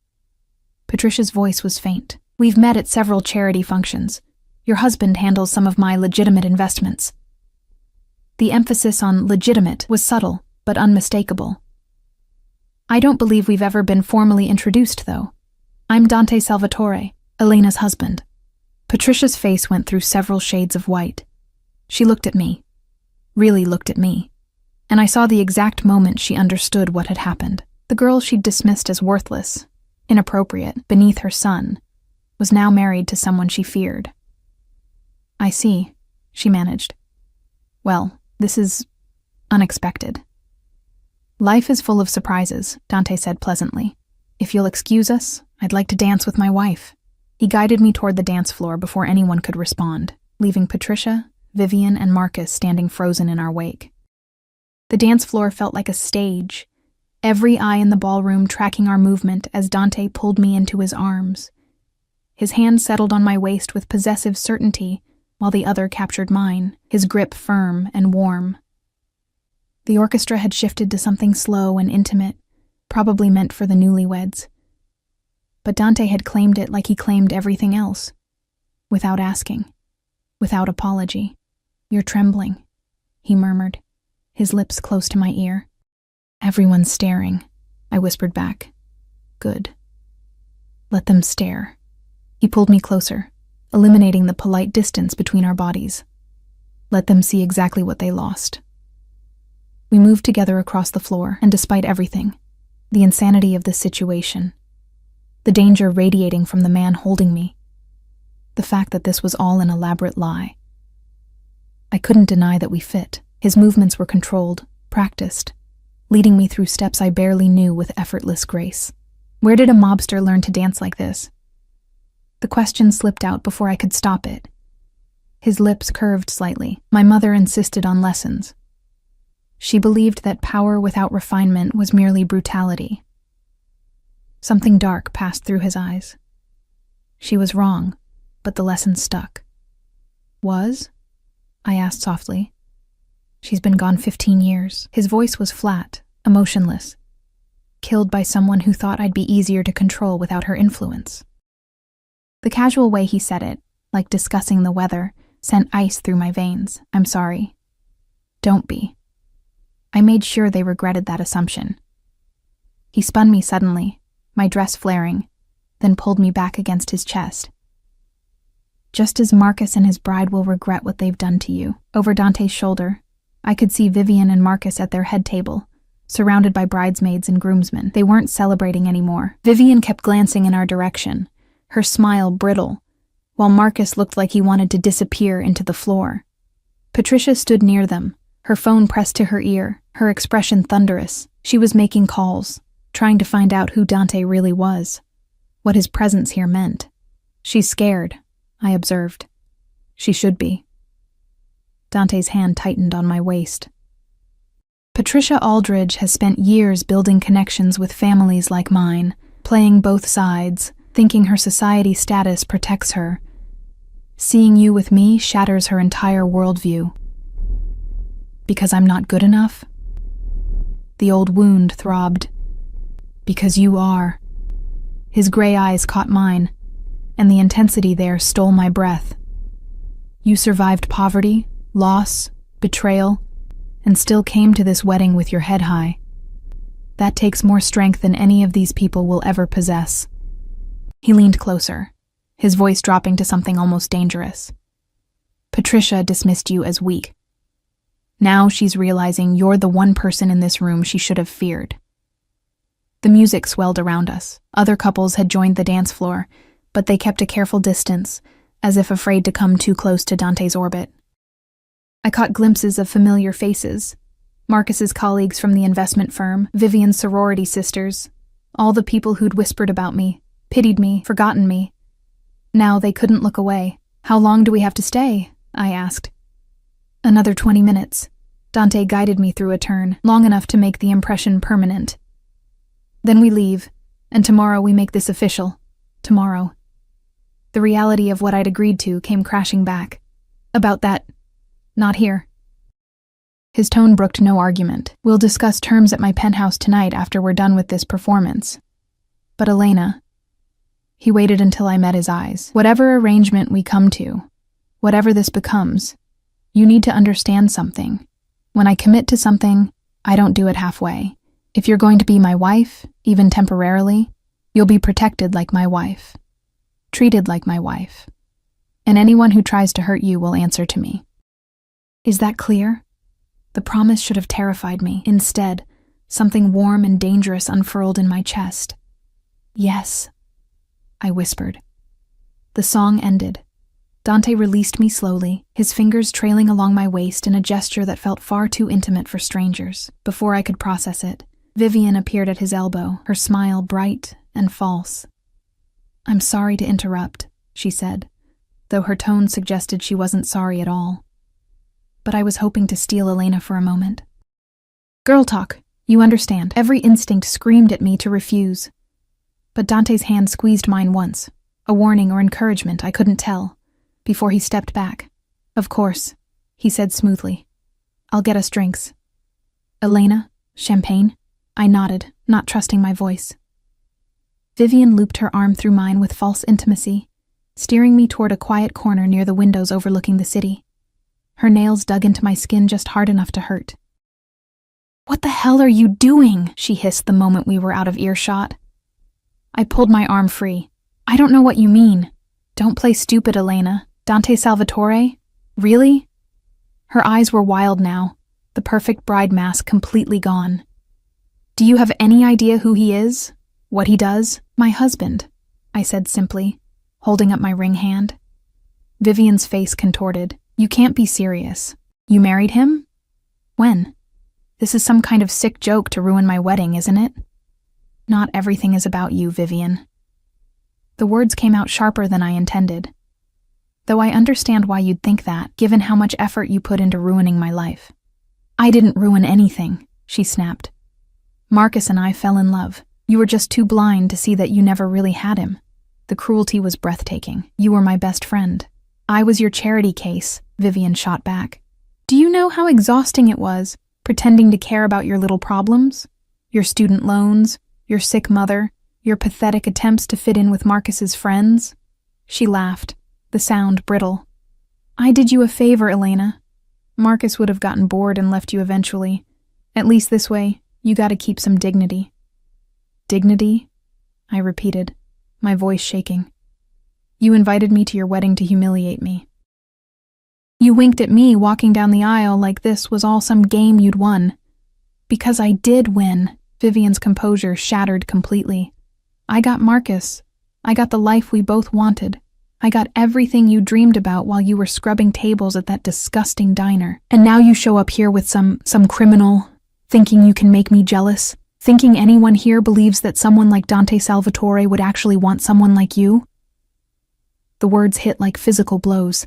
Patricia's voice was faint. "We've met at several charity functions. Your husband handles some of my legitimate investments." The emphasis on legitimate was subtle, but unmistakable. "I don't believe we've ever been formally introduced, though. I'm Dante Salvatore, Elena's husband." Patricia's face went through several shades of white. She looked at me, really looked at me, and I saw the exact moment she understood what had happened. The girl she'd dismissed as worthless, inappropriate, beneath her son, was now married to someone she feared. "I see," she managed. "Well, this is unexpected." "Life is full of surprises," Dante said pleasantly. "If you'll excuse us, I'd like to dance with my wife." He guided me toward the dance floor before anyone could respond, leaving Patricia, Vivian, and Marcus standing frozen in our wake. The dance floor felt like a stage, every eye in the ballroom tracking our movement as Dante pulled me into his arms. His hand settled on my waist with possessive certainty, while the other captured mine, his grip firm and warm. The orchestra had shifted to something slow and intimate, probably meant for the newlyweds. But Dante had claimed it like he claimed everything else, without asking, without apology. "You're trembling," he murmured, his lips close to my ear. "Everyone's staring," I whispered back. "Good. Let them stare." He pulled me closer, eliminating the polite distance between our bodies. Let them see exactly what they lost. We moved together across the floor, and despite everything, the insanity of the situation, the danger radiating from the man holding me, the fact that this was all an elaborate lie, I couldn't deny that we fit. His movements were controlled, practiced, leading me through steps I barely knew with effortless grace. Where did a mobster learn to dance like this? The question slipped out before I could stop it. His lips curved slightly. My mother insisted on lessons. She believed that power without refinement was merely brutality. Something dark passed through his eyes. She was wrong, but the lesson stuck. "Was?" I asked softly. "She's been gone 15 years. His voice was flat, emotionless. Killed by someone who thought I'd be easier to control without her influence. The casual way he said it, like discussing the weather, sent ice through my veins. "I'm sorry." "Don't be." I made sure they regretted that assumption. He spun me suddenly, my dress flaring, then pulled me back against his chest. "Just as Marcus and his bride will regret what they've done to you." Over Dante's shoulder, I could see Vivian and Marcus at their head table, surrounded by bridesmaids and groomsmen. They weren't celebrating anymore. Vivian kept glancing in our direction, her smile brittle, while Marcus looked like he wanted to disappear into the floor. Patricia stood near them, her phone pressed to her ear, her expression thunderous. She was making calls, trying to find out who Dante really was, what his presence here meant. "She's scared," I observed. "She should be." Dante's hand tightened on my waist. Patricia Aldridge has spent years building connections with families like mine, playing both sides, thinking her society status protects her. Seeing you with me shatters her entire worldview. Because I'm not good enough? The old wound throbbed. Because you are. His gray eyes caught mine, and the intensity there stole my breath. You survived poverty, loss, betrayal, and still came to this wedding with your head high. That takes more strength than any of these people will ever possess. He leaned closer, his voice dropping to something almost dangerous. Patricia dismissed you as weak. Now she's realizing you're the one person in this room she should have feared. The music swelled around us. Other couples had joined the dance floor, but they kept a careful distance, as if afraid to come too close to Dante's orbit. I caught glimpses of familiar faces. Marcus's colleagues from the investment firm, Vivian's sorority sisters, all the people who'd whispered about me, pitied me, forgotten me. Now they couldn't look away. How long do we have to stay? I asked. Another 20 minutes. Dante guided me through a turn, long enough to make the impression permanent. Then we leave, and tomorrow we make this official. Tomorrow. The reality of what I'd agreed to came crashing back. About that. Not here. His tone brooked no argument. We'll discuss terms at my penthouse tonight after we're done with this performance. But Elena... He waited until I met his eyes. Whatever arrangement we come to, whatever this becomes, you need to understand something. When I commit to something, I don't do it halfway. If you're going to be my wife, even temporarily, you'll be protected like my wife. Treated like my wife. And anyone who tries to hurt you will answer to me. Is that clear? The promise should have terrified me. Instead, something warm and dangerous unfurled in my chest. Yes, I whispered. The song ended. Dante released me slowly, his fingers trailing along my waist in a gesture that felt far too intimate for strangers. Before I could process it, Vivian appeared at his elbow, her smile bright and false. I'm sorry to interrupt, she said, though her tone suggested she wasn't sorry at all. But I was hoping to steal Elena for a moment. Girl talk, you understand. Every instinct screamed at me to refuse. But Dante's hand squeezed mine once, a warning or encouragement, I couldn't tell, before he stepped back. Of course, he said smoothly. I'll get us drinks. Elena? Champagne? I nodded, not trusting my voice. Vivian looped her arm through mine with false intimacy, steering me toward a quiet corner near the windows overlooking the city. Her nails dug into my skin just hard enough to hurt. What the hell are you doing? She hissed the moment we were out of earshot. I pulled my arm free. I don't know what you mean. Don't play stupid, Elena. Dante Salvatore? Really? Her eyes were wild now, the perfect bride mask completely gone. Do you have any idea who he is? What he does? My husband, I said simply, holding up my ring hand. Vivian's face contorted. You can't be serious. You married him? When? This is some kind of sick joke to ruin my wedding, isn't it? Not everything is about you, Vivian. The words came out sharper than I intended. Though I understand why you'd think that, given how much effort you put into ruining my life. I didn't ruin anything, she snapped. Marcus and I fell in love. You were just too blind to see that you never really had him. The cruelty was breathtaking. You were my best friend. I was your charity case, Vivian shot back. Do you know how exhausting it was, pretending to care about your little problems? Your student loans, your sick mother, your pathetic attempts to fit in with Marcus's friends? She laughed, the sound brittle. I did you a favor, Elena. Marcus would have gotten bored and left you eventually. At least this way, you gotta keep some dignity. Dignity? I repeated, my voice shaking. You invited me to your wedding to humiliate me. You winked at me walking down the aisle like this was all some game you'd won. Because I did win. Vivian's composure shattered completely. I got Marcus. I got the life we both wanted. I got everything you dreamed about while you were scrubbing tables at that disgusting diner. And now you show up here with some criminal, thinking you can make me jealous, thinking anyone here believes that someone like Dante Salvatore would actually want someone like you? The words hit like physical blows.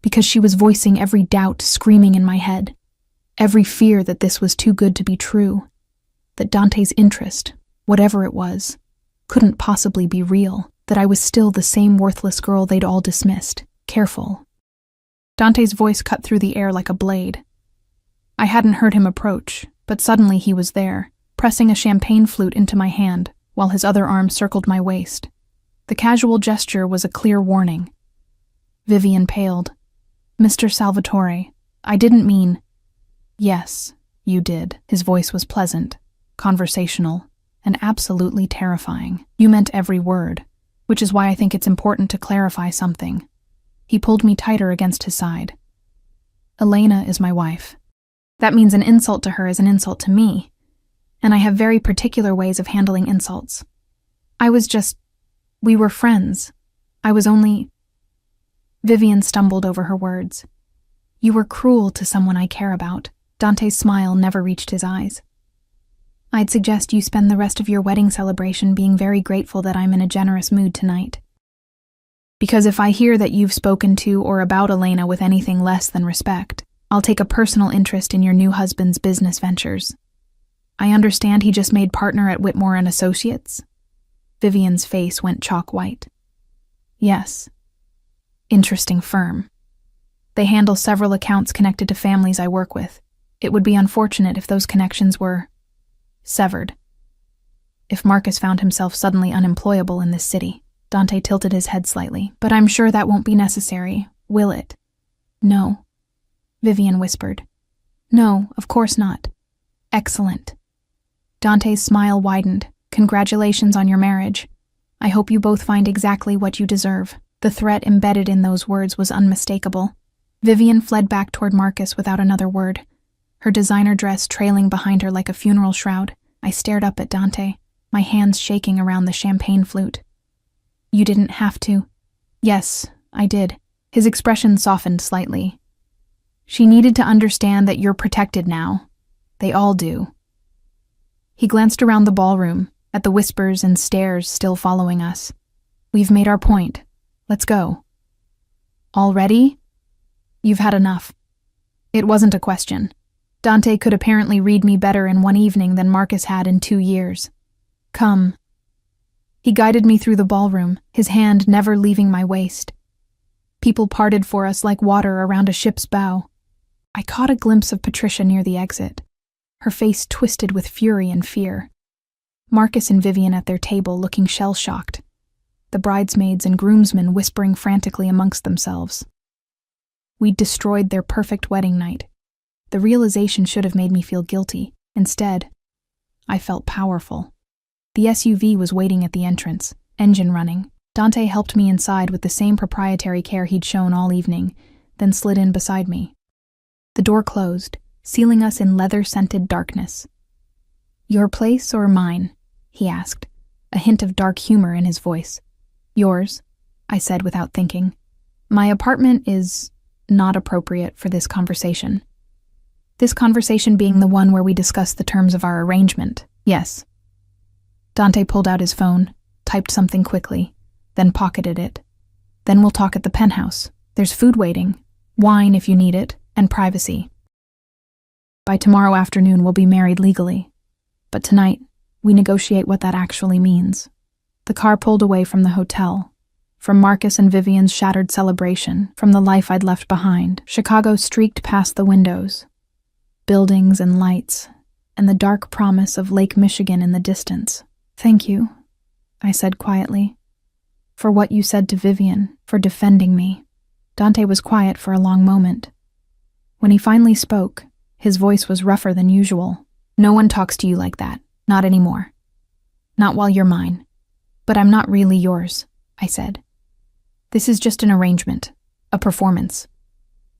because she was voicing every doubt screaming in my head, every fear that this was too good to be true, that Dante's interest, whatever it was, couldn't possibly be real, that I was still the same worthless girl they'd all dismissed. Careful. Dante's voice cut through the air like a blade. I hadn't heard him approach, but suddenly he was there, pressing a champagne flute into my hand, while his other arm circled my waist. The casual gesture was a clear warning. Vivian paled. "Mr. Salvatore, I didn't mean—" "Yes, you did." His voice was pleasant, conversational, and absolutely terrifying. "You meant every word, which is why I think it's important to clarify something." He pulled me tighter against his side. "Elena is my wife. That means an insult to her is an insult to me, and I have very particular ways of handling insults. We were friends. I was only—" Vivian stumbled over her words. "You were cruel to someone I care about." Dante's smile never reached his eyes. "I'd suggest you spend the rest of your wedding celebration being very grateful that I'm in a generous mood tonight. Because if I hear that you've spoken to or about Elena with anything less than respect, I'll take a personal interest in your new husband's business ventures. I understand he just made partner at Whitmore and Associates?" Vivian's face went chalk white. "Yes. Interesting firm. They handle several accounts connected to families I work with. It would be unfortunate if those connections were severed. If Marcus found himself suddenly unemployable in this city." Dante tilted his head slightly. "But I'm sure that won't be necessary, will it?" "No," Vivian whispered. "No, of course not." "Excellent." Dante's smile widened. "Congratulations on your marriage. I hope you both find exactly what you deserve." The threat embedded in those words was unmistakable. Vivian fled back toward Marcus without another word, her designer dress trailing behind her like a funeral shroud. I stared up at Dante, my hands shaking around the champagne flute. "You didn't have to." "Yes, I did." His expression softened slightly. "She needed to understand that you're protected now. They all do." He glanced around the ballroom, at the whispers and stares still following us. "We've made our point. Let's go." "Already?" "You've had enough." It wasn't a question. Dante could apparently read me better in one evening than Marcus had in 2 years. "Come." He guided me through the ballroom, his hand never leaving my waist. People parted for us like water around a ship's bow. I caught a glimpse of Patricia near the exit, her face twisted with fury and fear. Marcus and Vivian at their table looking shell-shocked, the bridesmaids and groomsmen whispering frantically amongst themselves. We'd destroyed their perfect wedding night. The realization should have made me feel guilty. Instead, I felt powerful. The SUV was waiting at the entrance, engine running. Dante helped me inside with the same proprietary care he'd shown all evening, then slid in beside me. The door closed, sealing us in leather-scented darkness. "Your place or mine?" he asked, a hint of dark humor in his voice. "Yours," I said without thinking. "My apartment is not appropriate for this conversation." This conversation being the one where we discussed the terms of our arrangement. "Yes." Dante pulled out his phone, typed something quickly, then pocketed it. "Then we'll talk at the penthouse. There's food waiting, wine if you need it, and privacy. By tomorrow afternoon we'll be married legally. But tonight, we negotiate what that actually means." The car pulled away from the hotel, from Marcus and Vivian's shattered celebration, from the life I'd left behind. Chicago streaked past the windows, buildings and lights, and the dark promise of Lake Michigan in the distance. "Thank you," I said quietly, "for what you said to Vivian, for defending me." Dante was quiet for a long moment. When he finally spoke, his voice was rougher than usual. "No one talks to you like that, not anymore. Not while you're mine. But I'm not really yours," I said. "This is just an arrangement, a performance."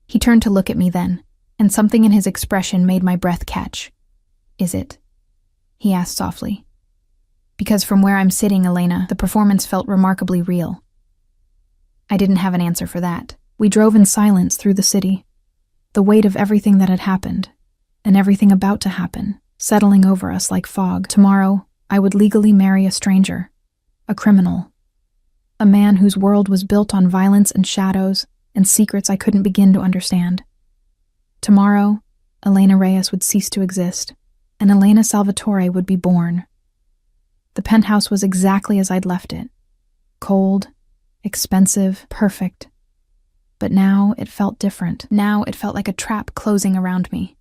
He turned to look at me then, and something in his expression made my breath catch. "Is it?" he asked softly. Because from where I'm sitting, Elena, the performance felt remarkably real. I didn't have an answer for that. We drove in silence through the city, the weight of everything that had happened, and everything about to happen, settling over us like fog. Tomorrow, I would legally marry a stranger, a criminal, a man whose world was built on violence and shadows, and secrets I couldn't begin to understand. Tomorrow, Elena Reyes would cease to exist, and Elena Salvatore would be born. The penthouse was exactly as I'd left it. Cold, expensive, perfect. But now it felt different. Now it felt like a trap closing around me.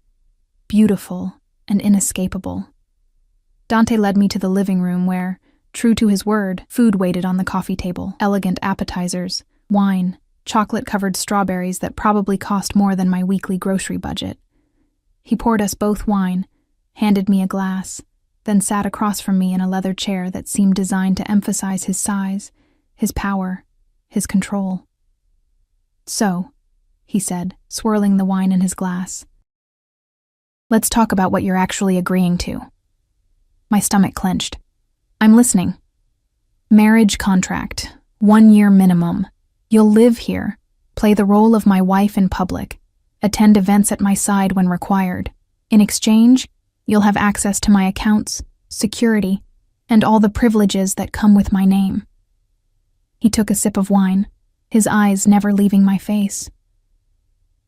Beautiful and inescapable. Dante led me to the living room where, true to his word, food waited on the coffee table. Elegant appetizers, wine, chocolate-covered strawberries that probably cost more than my weekly grocery budget. He poured us both wine, handed me a glass, then sat across from me in a leather chair that seemed designed to emphasize his size, his power, his control. "So," he said, swirling the wine in his glass, "let's talk about what you're actually agreeing to." My stomach clenched. "I'm listening." "Marriage contract, 1 year minimum. You'll live here, play the role of my wife in public, attend events at my side when required. In exchange, you'll have access to my accounts, security, and all the privileges that come with my name." He took a sip of wine, his eyes never leaving my face.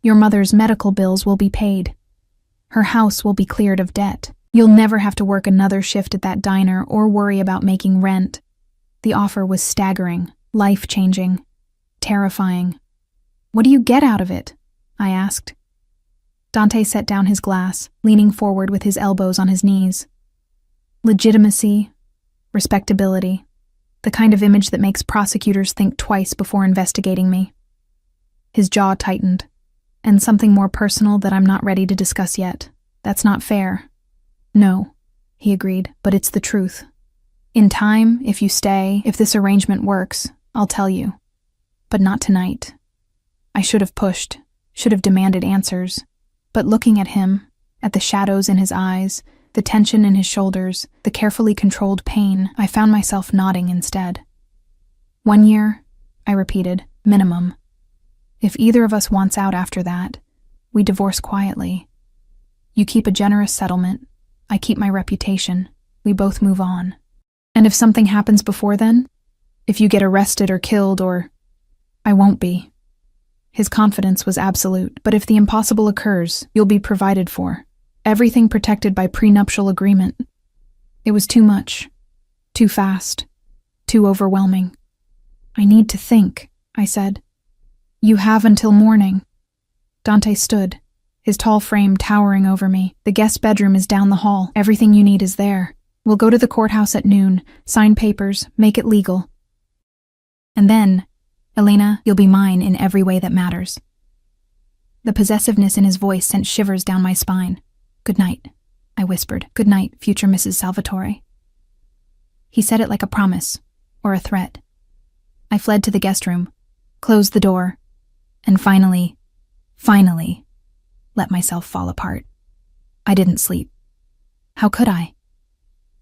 "Your mother's medical bills will be paid. Her house will be cleared of debt. You'll never have to work another shift at that diner or worry about making rent." The offer was staggering, life-changing, terrifying. "What do you get out of it?" I asked. Dante set down his glass, leaning forward with his elbows on his knees. "Legitimacy, respectability, the kind of image that makes prosecutors think twice before investigating me." His jaw tightened. "And something more personal that I'm not ready to discuss yet. That's not fair." "No," he agreed, "but it's the truth. In time, if you stay, if this arrangement works, I'll tell you. But not tonight." I should have pushed, should have demanded answers. But looking at him, at the shadows in his eyes, the tension in his shoulders, the carefully controlled pain, I found myself nodding instead. 1 year, I repeated, minimum. If either of us wants out after that, we divorce quietly. You keep a generous settlement, I keep my reputation, we both move on. And if something happens before then? If you get arrested or killed or... I won't be. His confidence was absolute, but if the impossible occurs, you'll be provided for. Everything protected by prenuptial agreement. It was too much. Too fast. Too overwhelming. "I need to think," I said. "You have until morning." Dante stood, his tall frame towering over me. "The guest bedroom is down the hall. Everything you need is there. We'll go to the courthouse at noon, sign papers, make it legal. And then, Elena, you'll be mine in every way that matters." The possessiveness in his voice sent shivers down my spine. "Good night," I whispered. "Good night, future Mrs. Salvatore." He said it like a promise, or a threat. I fled to the guest room, closed the door, and finally, let myself fall apart. I didn't sleep. How could I?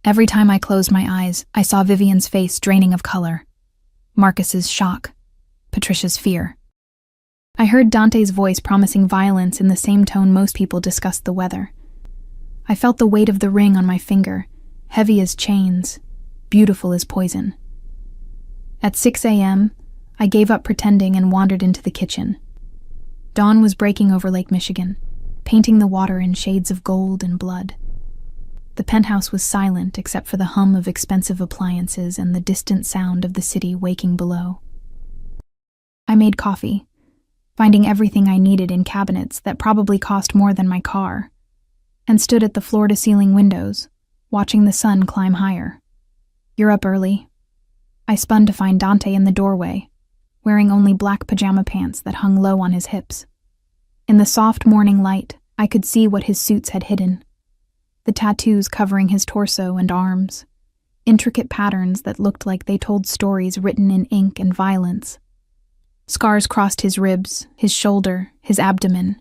Every time I closed my eyes, I saw Vivian's face draining of color, Marcus's shock, Patricia's fear. I heard Dante's voice promising violence in the same tone most people discussed the weather. I felt the weight of the ring on my finger, heavy as chains, beautiful as poison. At 6 a.m., I gave up pretending and wandered into the kitchen. Dawn was breaking over Lake Michigan, painting the water in shades of gold and blood. The penthouse was silent except for the hum of expensive appliances and the distant sound of the city waking below. I made coffee, finding everything I needed in cabinets that probably cost more than my car, and stood at the floor-to-ceiling windows, watching the sun climb higher. "You're up early." I spun to find Dante in the doorway, wearing only black pajama pants that hung low on his hips. In the soft morning light, I could see what his suits had hidden. The tattoos covering his torso and arms, intricate patterns that looked like they told stories written in ink and violence. Scars crossed his ribs, his shoulder, his abdomen,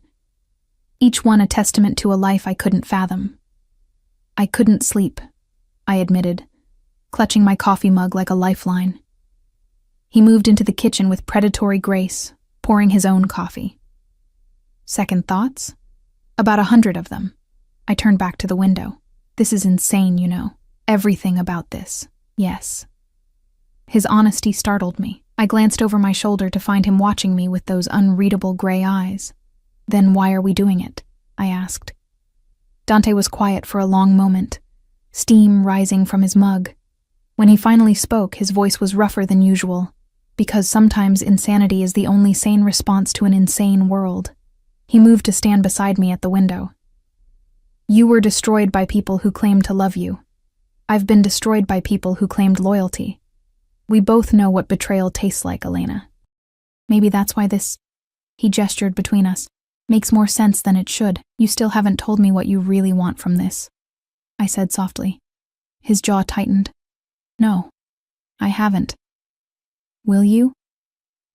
each one a testament to a life I couldn't fathom. "I couldn't sleep," I admitted, clutching my coffee mug like a lifeline. He moved into the kitchen with predatory grace, pouring his own coffee. "Second thoughts?" "About 100 of them." I turned back to the window. "This is insane, you know. Everything about this. Yes." His honesty startled me. I glanced over my shoulder to find him watching me with those unreadable gray eyes. "Then why are we doing it?" I asked. Dante was quiet for a long moment, steam rising from his mug. When he finally spoke, his voice was rougher than usual, because sometimes insanity is the only sane response to an insane world. He moved to stand beside me at the window. "You were destroyed by people who claimed to love you. I've been destroyed by people who claimed loyalty. We both know what betrayal tastes like, Elena. Maybe that's why this," he gestured between us, "makes more sense than it should. You still haven't told me what you really want from this," I said softly. His jaw tightened. "No, I haven't." "Will you?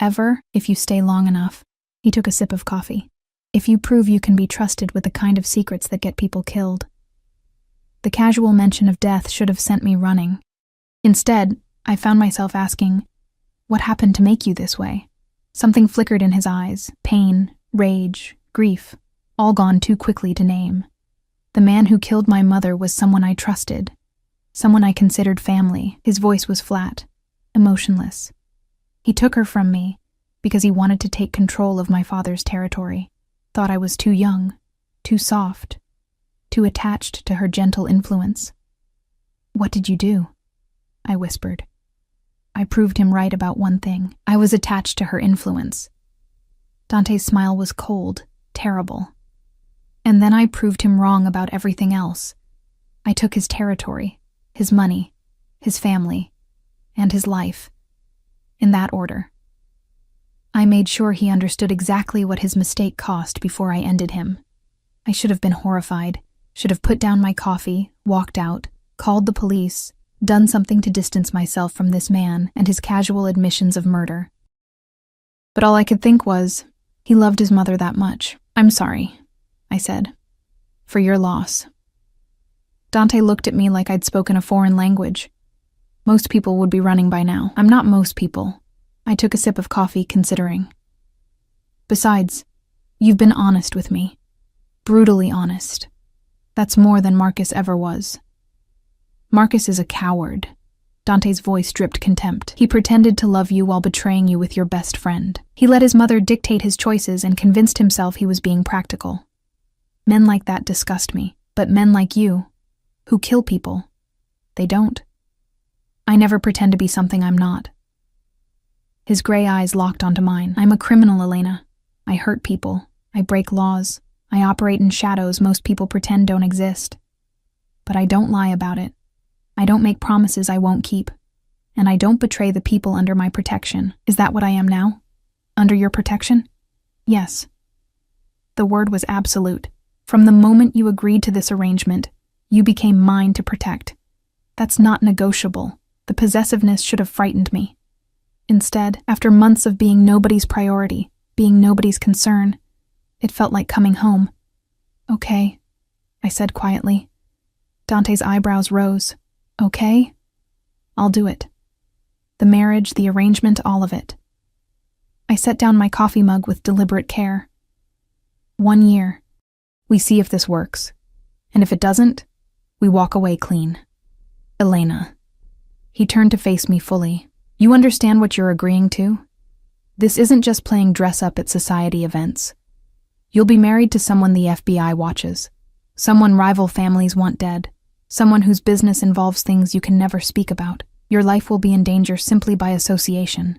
Ever, if you stay long enough?" He took a sip of coffee. "If you prove you can be trusted with the kind of secrets that get people killed." The casual mention of death should have sent me running. Instead, I found myself asking, "What happened to make you this way?" Something flickered in his eyes, pain, rage, grief, all gone too quickly to name. The man who killed my mother was someone I trusted, someone I considered family. His voice was flat, emotionless. He took her from me because he wanted to take control of my father's territory. Thought I was too young, too soft, too attached to her gentle influence. "What did you do?" I whispered. I proved him right about one thing. I was attached to her influence. Dante's smile was cold, terrible. And then I proved him wrong about everything else. I took his territory, his money, his family, and his life. In that order. I made sure he understood exactly what his mistake cost before I ended him. I should have been horrified, should have put down my coffee, walked out, called the police, done something to distance myself from this man and his casual admissions of murder. But all I could think was, he loved his mother that much. "I'm sorry," I said, "for your loss." Dante looked at me like I'd spoken a foreign language. Most people would be running by now. I'm not most people. I took a sip of coffee, considering. Besides, you've been honest with me. Brutally honest. That's more than Marcus ever was. Marcus is a coward. Dante's voice dripped contempt. He pretended to love you while betraying you with your best friend. He let his mother dictate his choices and convinced himself he was being practical. Men like that disgust me. But men like you, who kill people, they don't. I never pretend to be something I'm not. His gray eyes locked onto mine. I'm a criminal, Elena. I hurt people. I break laws. I operate in shadows most people pretend don't exist. But I don't lie about it. I don't make promises I won't keep. And I don't betray the people under my protection. Is that what I am now? Under your protection? Yes. The word was absolute. From the moment you agreed to this arrangement, you became mine to protect. That's not negotiable. The possessiveness should have frightened me. Instead, after months of being nobody's priority, being nobody's concern, it felt like coming home. "Okay," I said quietly. Dante's eyebrows rose. "Okay? I'll do it. The marriage, the arrangement, all of it." I set down my coffee mug with deliberate care. 1 year. We see if this works. And if it doesn't, we walk away clean. Elena. He turned to face me fully. "You understand what you're agreeing to? This isn't just playing dress-up at society events. You'll be married to someone the FBI watches, someone rival families want dead, someone whose business involves things you can never speak about. Your life will be in danger simply by association."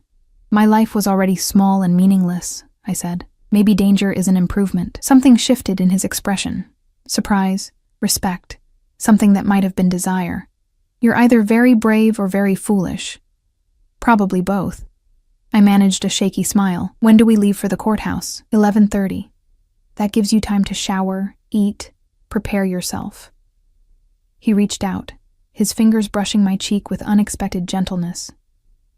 "My life was already small and meaningless," I said. "Maybe danger is an improvement." Something shifted in his expression. Surprise, respect, something that might have been desire. "You're either very brave or very foolish." "Probably both." I managed a shaky smile. "When do we leave for the courthouse?" 11:30. "That gives you time to shower, eat, prepare yourself." He reached out, his fingers brushing my cheek with unexpected gentleness.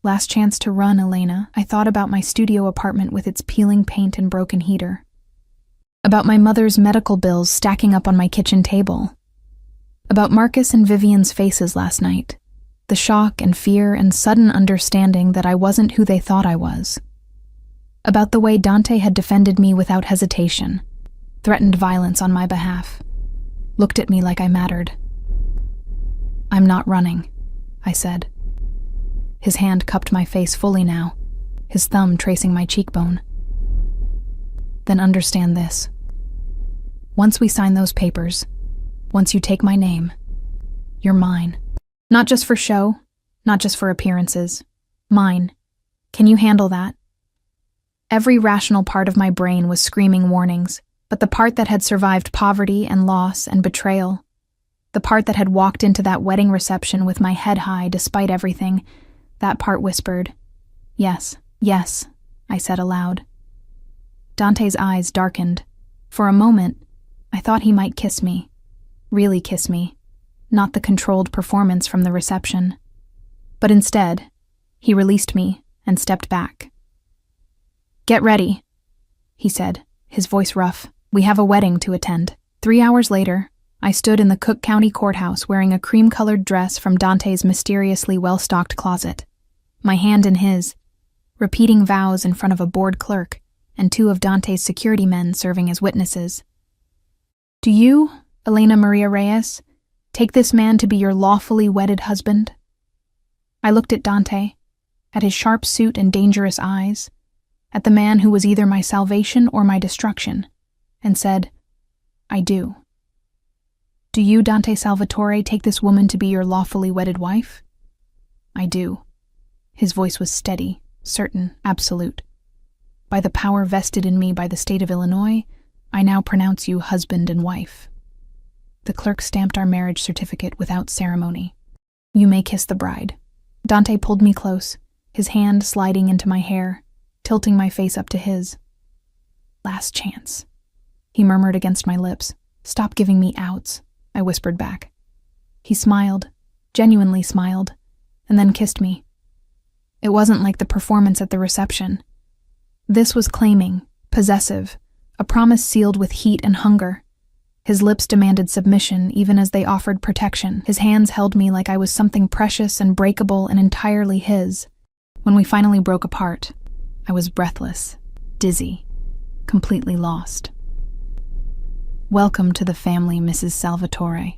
"Last chance to run, Elena." I thought about my studio apartment with its peeling paint and broken heater. About my mother's medical bills stacking up on my kitchen table. About Marcus and Vivian's faces last night. The shock and fear and sudden understanding that I wasn't who they thought I was. About the way Dante had defended me without hesitation, threatened violence on my behalf, looked at me like I mattered. "I'm not running," I said. His hand cupped my face fully now, his thumb tracing my cheekbone. Then understand this. Once we sign those papers, once you take my name, you're mine. Not just for show, not just for appearances. Mine. Can you handle that? Every rational part of my brain was screaming warnings, but the part that had survived poverty and loss and betrayal, the part that had walked into that wedding reception with my head high despite everything, that part whispered, "Yes, yes," I said aloud. Dante's eyes darkened. For a moment, I thought he might kiss me. Really kiss me. Not the controlled performance from the reception. But instead, he released me and stepped back. "Get ready," he said, his voice rough. "We have a wedding to attend." 3 hours later, I stood in the Cook County Courthouse wearing a cream-colored dress from Dante's mysteriously well-stocked closet, my hand in his, repeating vows in front of a bored clerk and 2 of Dante's security men serving as witnesses. "Do you, Elena Maria Reyes, take this man to be your lawfully wedded husband?" I looked at Dante, at his sharp suit and dangerous eyes, at the man who was either my salvation or my destruction, and said, "I do." "Do you, Dante Salvatore, take this woman to be your lawfully wedded wife?" "I do." His voice was steady, certain, absolute. "By the power vested in me by the state of Illinois, I now pronounce you husband and wife." The clerk stamped our marriage certificate without ceremony. "You may kiss the bride." Dante pulled me close, his hand sliding into my hair, tilting my face up to his. "Last chance," he murmured against my lips. "Stop giving me outs," I whispered back. He smiled, genuinely smiled, and then kissed me. It wasn't like the performance at the reception. This was claiming, possessive, a promise sealed with heat and hunger. His lips demanded submission even as they offered protection. His hands held me like I was something precious and breakable and entirely his. When we finally broke apart, I was breathless, dizzy, completely lost. "Welcome to the family, Mrs. Salvatore,"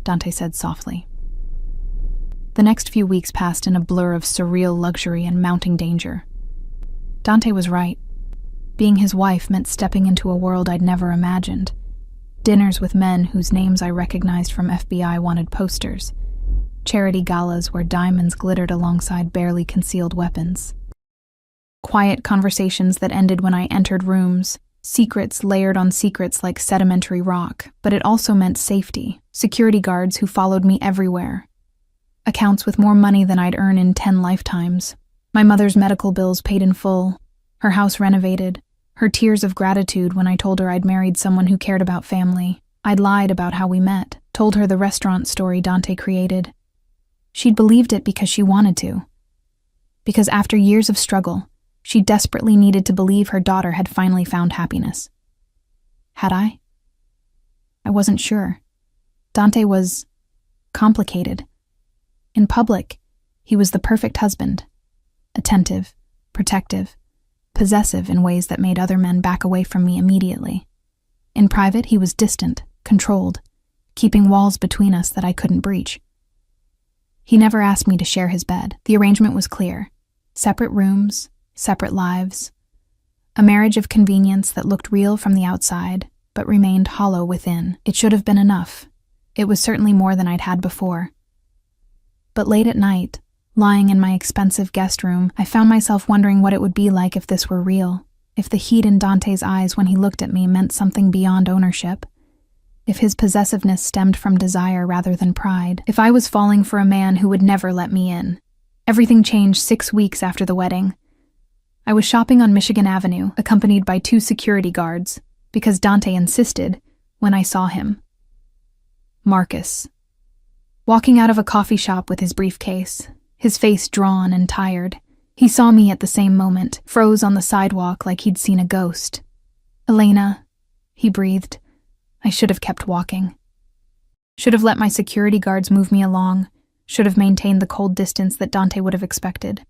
Dante said softly. The next few weeks passed in a blur of surreal luxury and mounting danger. Dante was right. Being his wife meant stepping into a world I'd never imagined. Dinners with men whose names I recognized from FBI wanted posters. Charity galas where diamonds glittered alongside barely concealed weapons. Quiet conversations that ended when I entered rooms, secrets layered on secrets like sedimentary rock, but it also meant safety, security guards who followed me everywhere. Accounts with more money than I'd earn in 10 lifetimes. My mother's medical bills paid in full, her house renovated, her tears of gratitude when I told her I'd married someone who cared about family. I'd lied about how we met, told her the restaurant story Dante created. She'd believed it because she wanted to. Because after years of struggle, she desperately needed to believe her daughter had finally found happiness. Had I? I wasn't sure. Dante was complicated. In public, he was the perfect husband. Attentive, protective, possessive in ways that made other men back away from me immediately. In private, he was distant, controlled, keeping walls between us that I couldn't breach. He never asked me to share his bed. The arrangement was clear. Separate rooms, separate lives. A marriage of convenience that looked real from the outside, but remained hollow within. It should have been enough. It was certainly more than I'd had before. But late at night, lying in my expensive guest room, I found myself wondering what it would be like if this were real, if the heat in Dante's eyes when he looked at me meant something beyond ownership, if his possessiveness stemmed from desire rather than pride, if I was falling for a man who would never let me in. Everything changed 6 weeks after the wedding. I was shopping on Michigan Avenue, accompanied by 2 security guards, because Dante insisted when I saw him. Marcus. Walking out of a coffee shop with his briefcase, his face drawn and tired, he saw me at the same moment, froze on the sidewalk like he'd seen a ghost. "Elena," he breathed. I should have kept walking. Should have let my security guards move me along, should have maintained the cold distance that Dante would have expected.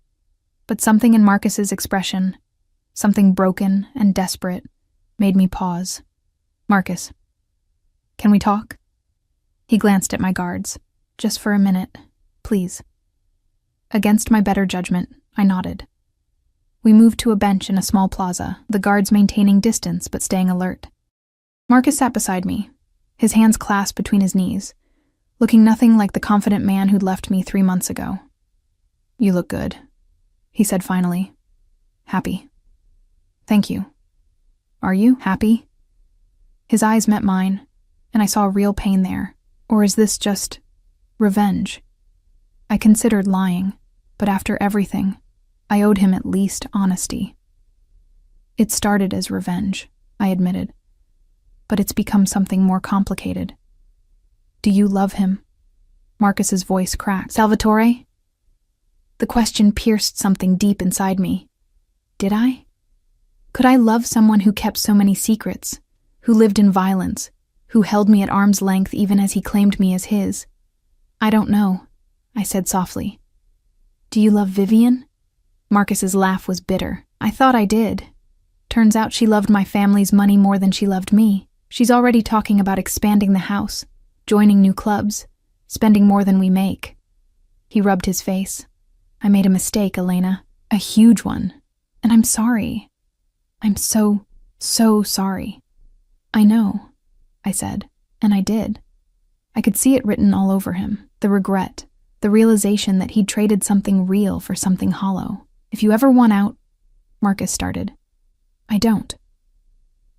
But something in Marcus's expression, something broken and desperate, made me pause. "Marcus, can we talk?" He glanced at my guards. "Just for a minute, please." Against my better judgment, I nodded. We moved to a bench in a small plaza, the guards maintaining distance but staying alert. Marcus sat beside me, his hands clasped between his knees, looking nothing like the confident man who'd left me 3 months ago. "You look good," he said finally. "Happy." "Thank you. Are you happy?" His eyes met mine, and I saw real pain there. Or is this just revenge? I considered lying, but after everything, I owed him at least honesty. "It started as revenge," I admitted, "but it's become something more complicated." "Do you love him?" Marcus's voice cracked. "Salvatore?" The question pierced something deep inside me. Did I? Could I love someone who kept so many secrets, who lived in violence, who held me at arm's length even as he claimed me as his? "I don't know," I said softly. "Do you love Vivian?" Marcus's laugh was bitter. "I thought I did. Turns out she loved my family's money more than she loved me. She's already talking about expanding the house, joining new clubs, spending more than we make." He rubbed his face. "I made a mistake, Elena. A huge one. And I'm sorry. I'm so sorry." "I know," I said, and I did. I could see it written all over him, the regret, the realization that he'd traded something real for something hollow. "If you ever want out," Marcus started. "I don't."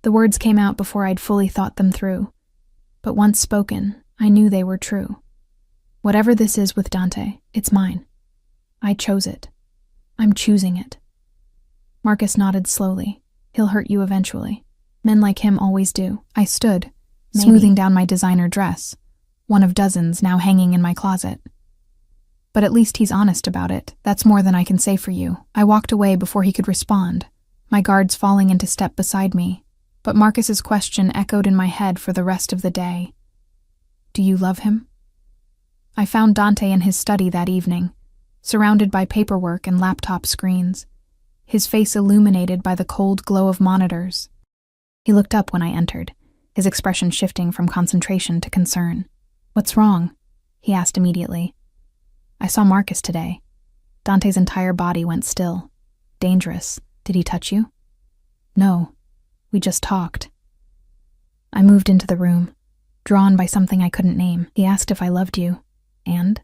The words came out before I'd fully thought them through, but once spoken, I knew they were true. Whatever this is with Dante, it's mine. I chose it. I'm choosing it. Marcus nodded slowly. "He'll hurt you eventually. Men like him always do." I stood, smoothing down my designer dress, one of dozens now hanging in my closet. "But at least he's honest about it. That's more than I can say for you." I walked away before he could respond, my guards falling into step beside me, but Marcus's question echoed in my head for the rest of the day. "Do you love him?" I found Dante in his study that evening, surrounded by paperwork and laptop screens, his face illuminated by the cold glow of monitors. He looked up when I entered, his expression shifting from concentration to concern. "What's wrong?" he asked immediately. "I saw Marcus today." Dante's entire body went still. "Dangerous. Did he touch you?" "No. We just talked." I moved into the room, drawn by something I couldn't name. "He asked if I loved you. And?"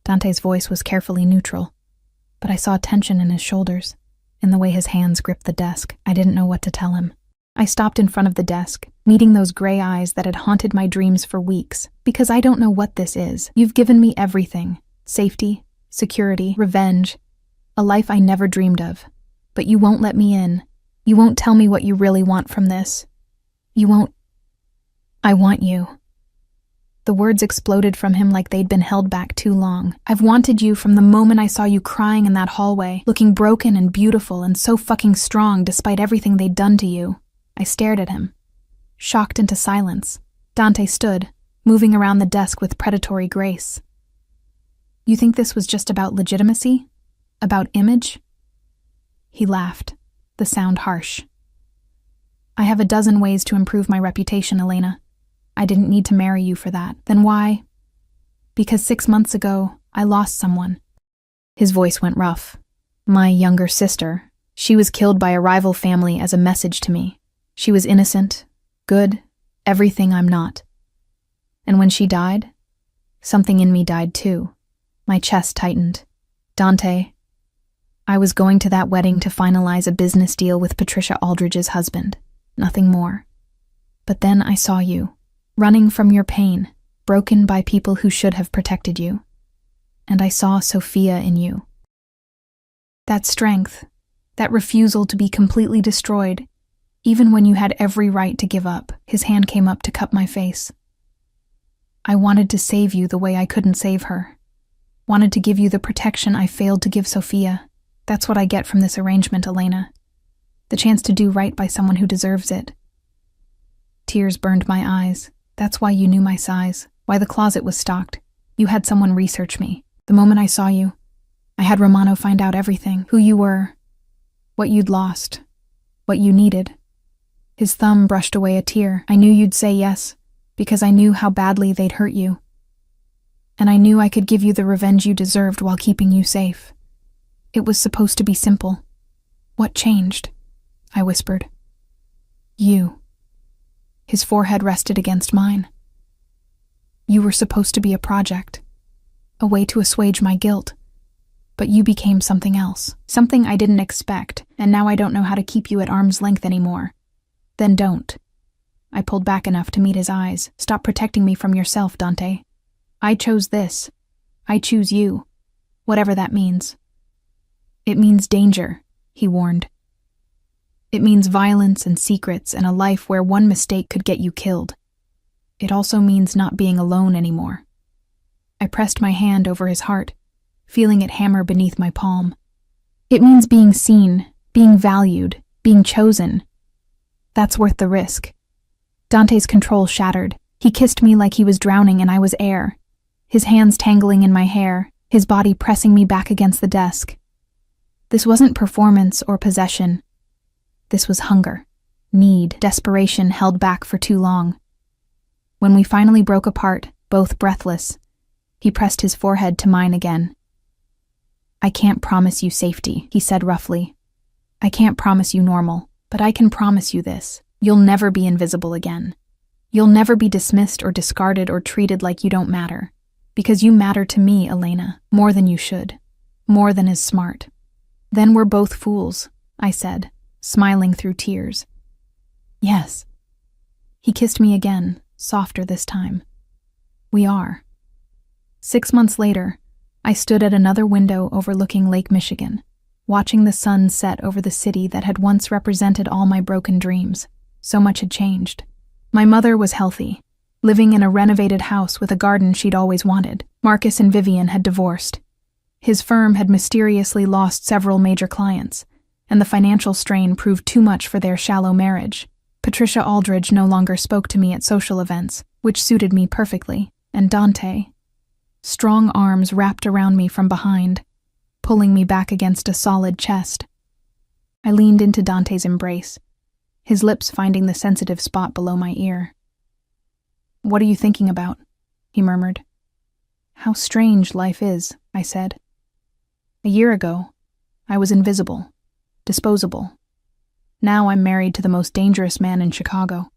Dante's voice was carefully neutral, but I saw tension in his shoulders, in the way his hands gripped the desk. I didn't know what to tell him. I stopped in front of the desk, meeting those gray eyes that had haunted my dreams for weeks. "Because I don't know what this is. You've given me everything. Safety, security, revenge, a life I never dreamed of. But you won't let me in. You won't tell me what you really want from this. You won't. I want you." The words exploded from him like they'd been held back too long. "I've wanted you from the moment I saw you crying in that hallway, looking broken and beautiful and so fucking strong despite everything they'd done to you." I stared at him, shocked into silence. Dante stood, moving around the desk with predatory grace. "You think this was just about legitimacy? About image?" He laughed, the sound harsh. "I have a dozen ways to improve my reputation, Elena. I didn't need to marry you for that. Then why?" "Because 6 months ago, I lost someone." His voice went rough. "My younger sister. She was killed by a rival family as a message to me. She was innocent, good, everything I'm not. And when she died, something in me died too." My chest tightened. "Dante, I was going to that wedding to finalize a business deal with Patricia Aldridge's husband. Nothing more. But then I saw you, running from your pain, broken by people who should have protected you. And I saw Sophia in you. That strength, that refusal to be completely destroyed, even when you had every right to give up." His hand came up to cup my face. "I wanted to save you the way I couldn't save her. Wanted to give you the protection I failed to give Sophia. That's what I get from this arrangement, Elena. The chance to do right by someone who deserves it." Tears burned my eyes. "That's why you knew my size, why the closet was stocked. You had someone research me. The moment I saw you, I had Romano find out everything, who you were, what you'd lost, what you needed." His thumb brushed away a tear. "I knew you'd say yes, because I knew how badly they'd hurt you. And I knew I could give you the revenge you deserved while keeping you safe. It was supposed to be simple. What changed? I whispered. You. His forehead rested against mine. You were supposed to be a project, a way to assuage my guilt. But you became something else, something I didn't expect, and now I don't know how to keep you at arm's length anymore. Then don't. I pulled back enough to meet his eyes. Stop protecting me from yourself, Dante. I chose this. I choose you. Whatever that means. It means danger, he warned. It means violence and secrets and a life where one mistake could get you killed. It also means not being alone anymore. I pressed my hand over his heart, feeling it hammer beneath my palm. It means being seen, being valued, being chosen. That's worth the risk. Dante's control shattered. He kissed me like he was drowning and I was air, his hands tangling in my hair, his body pressing me back against the desk. This wasn't performance or possession. This was hunger, need, desperation held back for too long. When we finally broke apart, both breathless, he pressed his forehead to mine again. I can't promise you safety, he said roughly. I can't promise you normal, but I can promise you this. You'll never be invisible again. You'll never be dismissed or discarded or treated like you don't matter. Because you matter to me, Elena, more than you should. More than is smart. Then we're both fools, I said, smiling through tears. Yes. He kissed me again, softer this time. We are. 6 months later, I stood at another window overlooking Lake Michigan, watching the sun set over the city that had once represented all my broken dreams. So much had changed. My mother was healthy, living in a renovated house with a garden she'd always wanted. Marcus and Vivian had divorced. His firm had mysteriously lost several major clients, and the financial strain proved too much for their shallow marriage. Patricia Aldridge no longer spoke to me at social events, which suited me perfectly, and Dante. Strong arms wrapped around me from behind, pulling me back against a solid chest. I leaned into Dante's embrace, his lips finding the sensitive spot below my ear. What are you thinking about? He murmured. How strange life is, I said. A year ago, I was invisible, disposable. Now I'm married to the most dangerous man in Chicago,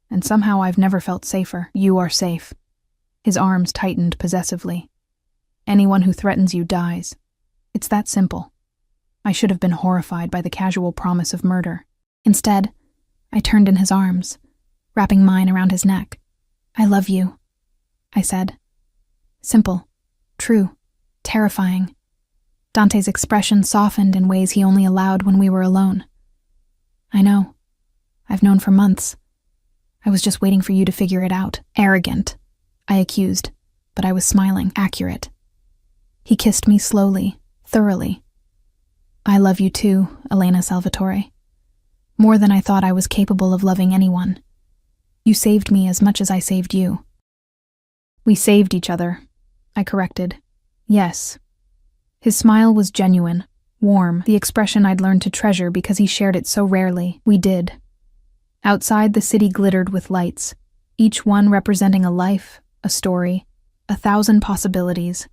and somehow I've never felt safer. You are safe. His arms tightened possessively. Anyone who threatens you dies. It's that simple. I should have been horrified by the casual promise of murder. Instead, I turned in his arms, wrapping mine around his neck. I love you, I said. Simple, true, terrifying. Dante's expression softened in ways he only allowed when we were alone. I know. I've known for months. I was just waiting for you to figure it out. Arrogant, I accused, but I was smiling. Accurate. He kissed me slowly, thoroughly. I love you too, Elena Salvatore. More than I thought I was capable of loving anyone. You saved me as much as I saved you. We saved each other, I corrected. Yes. His smile was genuine, warm, the expression I'd learned to treasure because he shared it so rarely. We did. Outside, the city glittered with lights, each one representing a life, a story, 1,000 possibilities.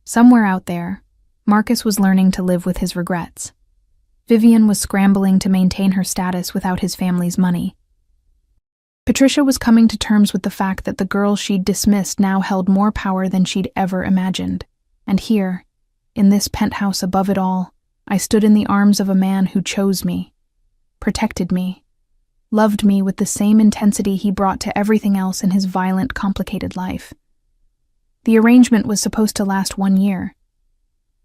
Somewhere out there, Marcus was learning to live with his regrets. Vivian was scrambling to maintain her status without his family's money. Patricia was coming to terms with the fact that the girl she'd dismissed now held more power than she'd ever imagined. And here, in this penthouse above it all, I stood in the arms of a man who chose me, protected me, loved me with the same intensity he brought to everything else in his violent, complicated life. The arrangement was supposed to last 1 year.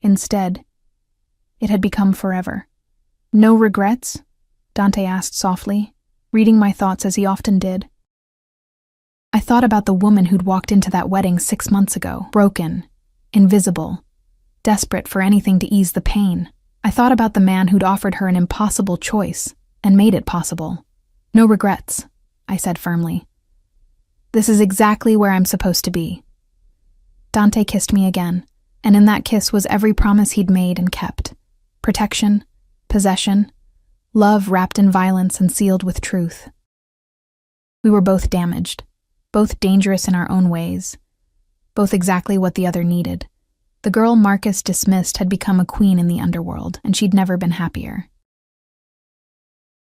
Instead, it had become forever. No regrets? Dante asked softly, reading my thoughts as he often did. I thought about the woman who'd walked into that wedding 6 months ago, broken, invisible, desperate for anything to ease the pain. I thought about the man who'd offered her an impossible choice and made it possible. No regrets, I said firmly. This is exactly where I'm supposed to be. Dante kissed me again, and in that kiss was every promise he'd made and kept. Protection, possession, love wrapped in violence and sealed with truth. We were both damaged, both dangerous in our own ways, both exactly what the other needed. The girl Marcus dismissed had become a queen in the underworld, and she'd never been happier.